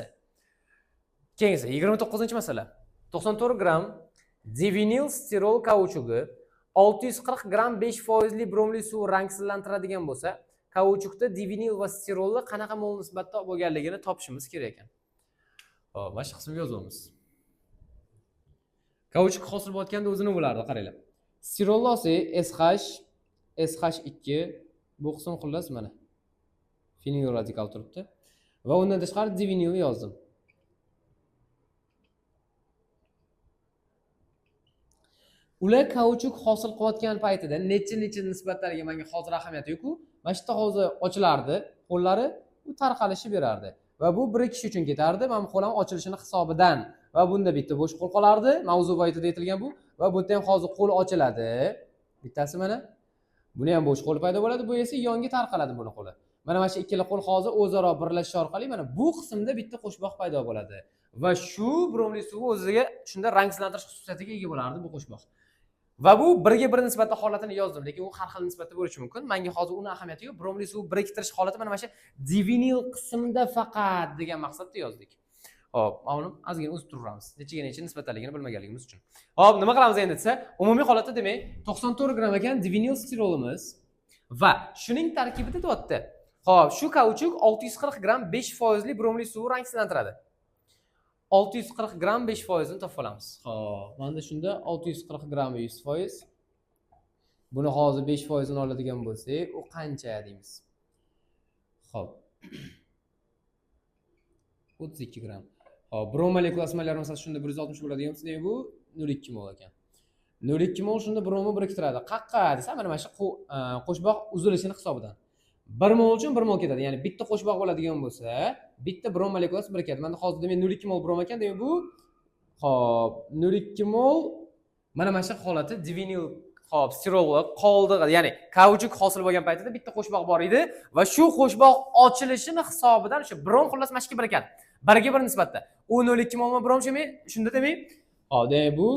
Keyingi 29-masala. 94 gram divinil stirol kauchugi 640 gram 5% bromli suv rangsizlantiradigan bo'lsa, kauchukda divinil va stirolni qanaqa mol nisbatda bo'lganligini topishimiz kerak ekan. Xo'p, mana shu qismga yozamiz. Kauchuk hosil bo'layotganda o'zi nima bo'lardi, qaranglar. Stirolni olsak, SH2 bu qism xullas mana. Fenil radikal turibdi. Va undan tashqari divinilni yozdim. Ular kauchuk hosil qilayotgan paytida necha nisbatlariga menga hozir ahamiyati yo'q-ku. Mana shu yerda hozir ochilardi, qo'llari u tarqalishi berardi. Va bu birikish uchun ketardi. Mana bu qo'llar ochilishini hisobidan va bunda bitta bo'sh qo'l qolardi. Mavzu boyitida aytilgan bu va bu yerda ham hozir qo'l ochiladi. Bittasi mana. Buni ham bo'sh qo'l paydo bo'ladi, bu esa yonga tarqaladi buni qo'li. Mana shu ikkala qo'l hozir o'zaro birlashish orqali mana bu qismda bitta qo'shboq paydo bo'ladi. Va shu bromli suvi o'ziga shunda rangsilantirish xususiyatiga ega bo'lardi bu qo'shboq. Va bu birga bir nisbatda holatini yozdim, lekin u har xil nisbatda bo'lishi mumkin. Menga hozir uni ahamiyati yo'q. Bromli suv biriktirish holati mana shu divinil qismda faqat degan maqsadda yozdik. Hop, mana uni ozgina o'zib turamiz. Necha nisbatdaligini bilmaganligimiz uchun. Hop, nima qilamiz endi desa, umumiy holatda demak 94 gram ekan divinil stirolimiz va shuning tarkibida deyapti. Hop, shu kauchuk 640 gram 5% li bromli suvni rangsilantiradi. 640 gram 5% ni topib olamiz. Xo'p, mana shunda 640 gram 100%. Buni hozir 5% ni oladigan bo'lsak, u qancha deymiz? Xo'p. 32 gram. Xo'p, brom molekulyasi molar massasi shunda 160 bo'ladigan bo'lsa, demak bu 0,2 mol ekan. 0,2 mol shunda bromni biriktiradi. Qaqqa desa, mana shu qo'shboq uzilishini hisobidan. 1 mol uchun 1 mol ketadi. Ya'ni bitta qo'shboq bo'ladigan bo'lsa, bitta brom molekulasi birikadi. Mana hozir demak 0,2 mol brom ekan, demak bu hop 0,2 mol mana shu holati divinil hop stirol qoldig'i, ya'ni kauchuk hosil bo'lgan paytida bitta qo'shboq bor edi va shu qo'shboq ochilishini hisobidan o'sha brom xullas mashqi birikadi. Birga bir nisbatda. U 0,2 mol brom shunda demak, hop demak bu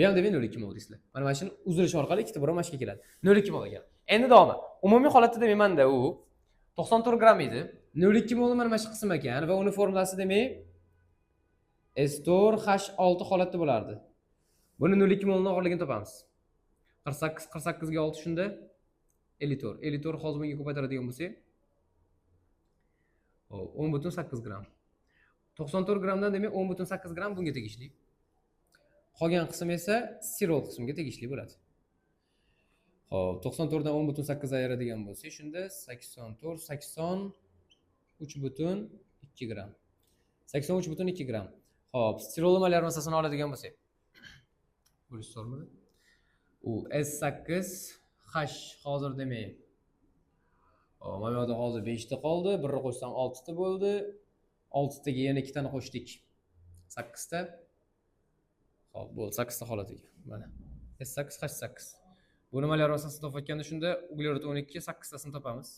ham demak 0,2 mol deysizlar. Mana shuni uzilish orqali ikkita brom mashqga keladi. 0,2 mol ekan. Endi davomi. Umumiy holatda demak menda u 94 gram edi. 0,2 mol mana shu qism ekan va uni formulasi demak S4H6 holatda bo'lardi. Buni 0,2 molning og'irligini topamiz. 48 ga 6 shunda 54. 54 hozir bunga ko'paytiradigan bo'lsak, 10,8 gram. 94 gramdan demak 10,8 gram bunga tegishli. Qolgan qism esa stirol qismiga tegishli bo'ladi. Xo'p, 94 dan 10,8 ayiradigan bo'lsak, shunda 83,2 gram. 83,2 gram. Xo'p, stirol molar massasini oladigan bo'lsak, bo'lish sormadi. U S8H hozir demak. Mana bu yerda hozir 5 ta qoldi, 1 ni qo'shsam 6 ta bo'ldi. 6 taga yana 2 tani qo'shdik. 8 ta. Xo'p, bo'ldi 8 ta holat ekan. Mana S8H8. Buni molar massasini topayotganda shunda uglerod 12, 8 tasini topamiz.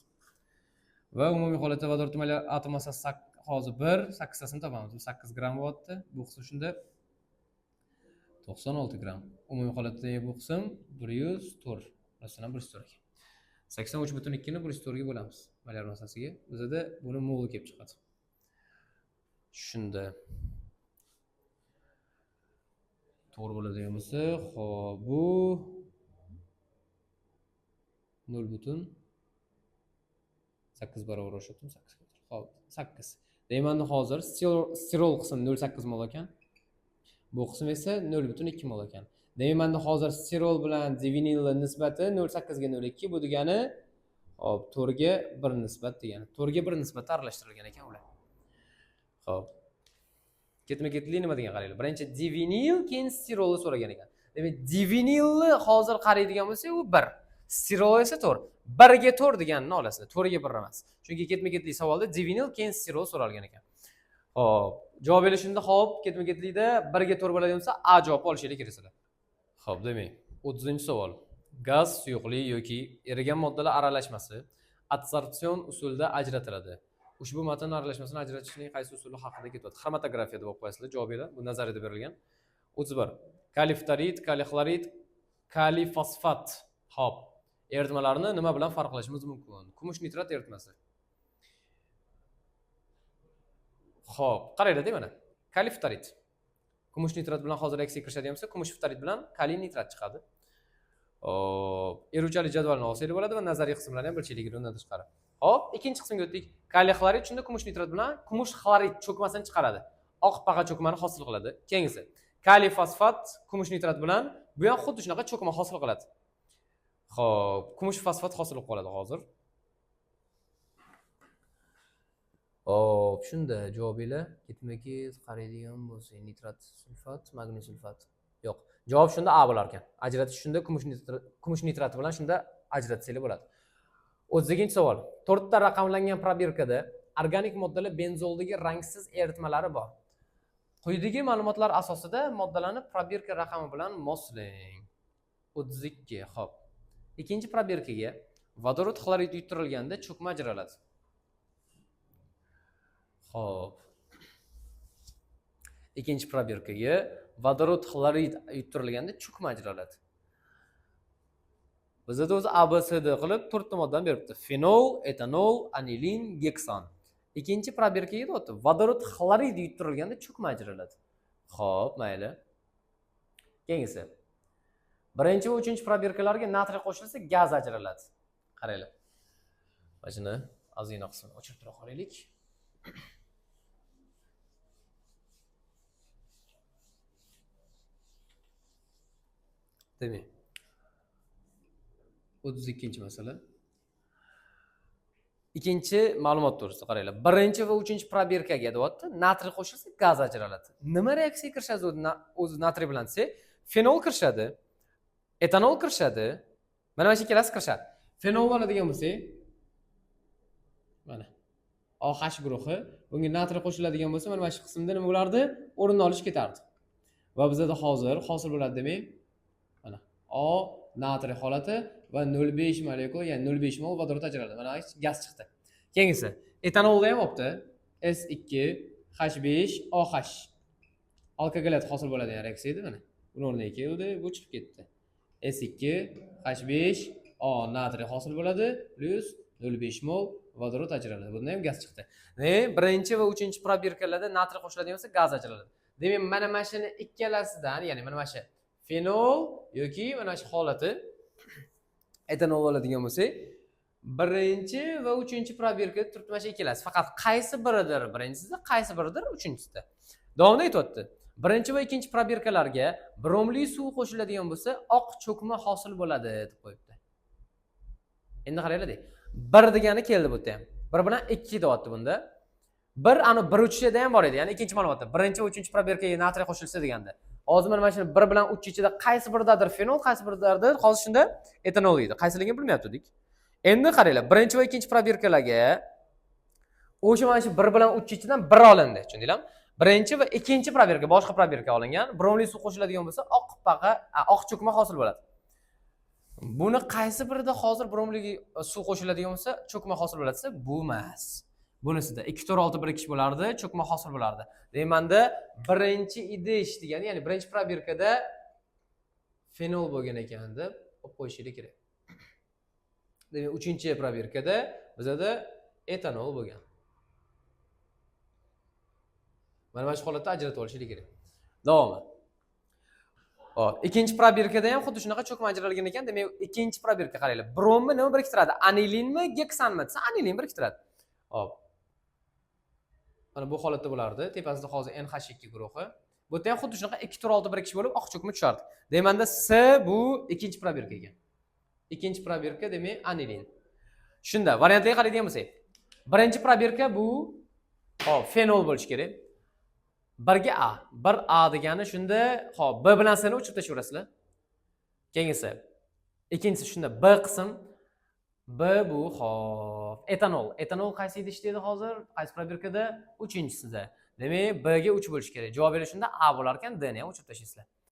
Va umumiy holatda vodorod molar atom massasi hozir 1, 8 tasini topamiz. Bu 8 gram bo'lyapti. Bu qism shunda 96 gram. Umumiy holatda bu qism 104. Rasman 104 ekan. 83,2 ni 104 ga bo'lamiz molar massasiga. Bizda buni mol kelib chiqadi. Shunda to'g'ri bo'ladigan bo'lsa, xo'p, bu 0,8 barobar o'shatdim, 8 ga. Xo'p, 8. Deymanda hozir stirol qismi 0,8 mol ekan. Bu qism esa 0,2 mol ekan. Deymanda hozir stirol bilan divinilning nisbati 0,8 ga 0,2, bu degani hop 4 ga 1 nisbat degani. 4 ga 1 nisbatda aralashtirilgan ekan ular. Xo'p. Ketma-ketlik nima degan qaranglar. Birinchi divinil, keyin stirolni so'ragan ekan. Demak, divinilni hozir qaraydigan bo'lsak, u 1. Stirol esa 4. 1 ga 4 deganini olasizlar. 4 ga 1 emas. Chunki ketma-ketlik savolda divinil, keyin stirol so'ralgan ekan. Hop, javob berishimda hop, ketma-ketlikda 1 ga 4 bo'ladigan bo'lsa, A javob olishinglar kerak. Xo'p, demak, 30-savol. Gaz, suyuqlik yoki erigan moddalar aralashmasi adsorpsion usulida ajratiladi. Ushbu matn aralashmasini ajratishning qaysi usuli haqida ketyapti? Xromatografiyada deb qo'yasizlar javobinglar. Bu nazariyada berilgan. 31. Kaliftarit, kalixlorid, kalifosfat. Hop. Eritmalarni nima bilan farqlashimiz mumkin? Kumush nitrat eritmasi. Hop, qaranglar mana. Kaliftarit. Kumush nitrat bilan hozir reaksiya kirishadigan bo'lsa, kumush ftarit bilan kaliy nitrat chiqadi. Eruvchalik jadvalini olsanglar bo'ladi va nazariy qismlarni ham bilishinglar undan tashqari. Hop, ikkinchi qismga o'tdik. Kaliy xlorid shunda kumush nitrat bilan kumush xlorid cho'kmasini chiqaradi. Oq paqa cho'kmani hosil qiladi. Keyingisi kaliy fosfat kumush nitrat bilan bu ham xuddi shunaqa cho'kma hosil qiladi. Xo'p, kumush fosfat hosil bo'lib qoladi hozir. Hop, shunda javobinglar ketma-ket qaraydigan bo'lsa, nitrat sulfat, magniy sulfat. Yo'q, javob shunda A bo'lar ekan. Ajratish shunda kumush nitrati bilan shunda ajratsanglar bo'ladi. 32-savol. 4 ta raqamlangan probirkada organik moddalar benzoldagi rangsiz eritmalari bor. Quyidagi ma'lumotlar asosida moddalarni probirka raqami bilan moslang. 32. Xo'p. Ikkinchi probirkaga vodorod xlorid uyuttirilganda cho'kma ajraladi. Xo'p. Ikkinchi probirkaga vodorod xlorid uyuttirilganda cho'kma ajraladi. Bizda o'zi ABCD qilib 4 ta moddani beribdi. Fenol, etanol, anilin, geksan. Ikkinchi probirkaga deyapti. Vodorod xlorid uyuttirilganda cho'kma ajraladi. Xo'p, mayli. Keyingisi. Birinchi va uchinchi probirkalarga natriy qo'shilsa, gaz ajraladi. Qaranglar. Mana shuni ozgina qismini o'chirib tura qolaylik. Demak. 32-masala. Ikkinchi ma'lumot to'g'risida qaranglar. Birinchi va uchinchi probirkaga deyapti, natriy qo'shilsa gaz ajraladi. Nima reaksiyaga kirishadi o'zi natriy bilan desa, fenol kirishadi, etanol kirishadi. Mana shu ikkalasi kirishadi. Fenol oladigan bo'lsak, mana OH guruhi, bunga natriy qo'shiladigan bo'lsa, mana shu qismda nima bo'lardi? O'rinni olish ketardi. Va bizda hozir hosil bo'ladi demak, mana O natriy holati va 0,5 molekul, ya'ni 0,5 mol vodorod ajraladi. Mana gaz chiqdi. Keyingisi, etanolda ham opti. S2H5OH. Alkogolat hosil bo'ladigan reaksiya edi mana. Buni o'rniga keldi, bu chiqib ketdi. S2H5O natriy hosil bo'ladi, plus 0,5 mol vodorod ajraladi. Bundan ham gaz chiqdi. Birinchi va uchinchi probirkalarda natriy qo'shiladigan bo'lsa, gaz ajraladi. Demak, mana shuni ikkalasidan, ya'ni mana shu fenol yoki mana shu holati etanol oladigan bo'lsak, birinchi va uchinchi probirka turibdi mana shu ikkalasi. Faqat qaysi biridir birinchisida, qaysi biridir uchinchisida. Davomida aytibdi. Birinchi va ikkinchi probirkalarga bromli suv qo'shiladigan bo'lsa, oq cho'kma hosil bo'ladi deb qo'yibdi. Endi qaranglar. 1 degani keldi bu yerda ham. 1 bilan 2 deyapti bunda. 1 ana 1 uchida ham bor edi. Ya'ni ikkinchi ma'lumotda birinchi va uchinchi probirkaga natriy qo'shilsa deganda. Hozir mana shuni 1 bilan 3 ichida qaysi biridadir fenol, qaysi biridadir hozir shunda etanol edi. Qaysiligini bilmayaptik. Endi qaranglar, birinchi va ikkinchi probirkalarga o'sha mana shu 1 bilan 3 ichidan 1 olindi, tushundinglarmi? Birinchi va ikkinchi probirka, boshqa probirka olingan, bromli suv qo'shiladigan bo'lsa, oq cho'kma hosil bo'ladi. Buni qaysi birida hozir bromli suv qo'shiladigan bo'lsa, cho'kma hosil bo'ladi desa, bu emas. Bunisida 2-4-6 birikish bo'lardi, cho'kma hosil bo'lardi. Deymanda birinchi idish degani, ya'ni birinchi probirkada fenol bo'lgan ekan deb olib qo'yishimiz kerak. Demak, uchinchi probirkada bizda etanol bo'lgan. Mana shu holatda ajratib olishimiz kerak. Davomi. Hop, ikkinchi probirkada ham xuddi shunaqa cho'kma ajralgan ekan. Demak, ikkinchi probirka qaranglar. Bromni nima biriktiradi? Anilinmi, geksanmi desa, anilin biriktiradi. Hop. Mana bu holatda bo'lardi. Tepasida hozir NH2 guruhi. Bu yerda ham xuddi shunaqa 2-4-6 birikish bo'lib oq cho'kma tushardi. Deymanda S bu ikkinchi probirka ekan. Ikkinchi probirka demak anilin. Shunda variantlarga qaraydigan bo'lsak, birinchi probirka bu hop fenol bo'lishi kerak. 1 A. 1 A degani shunda hop B bilan S ni o'chirib tashaverasizlar. Keyingisi. Ikkinchisi shunda B qism. B bu hop etanol. Etanol qaysi idish deydi hozir? Qaysi probirkada? Uchinchisida. Demak, B ga 3 bo'lish kerak. Javob berish shunda A bo'lar ekan, D ni ham o'chirib tashlaysizlar.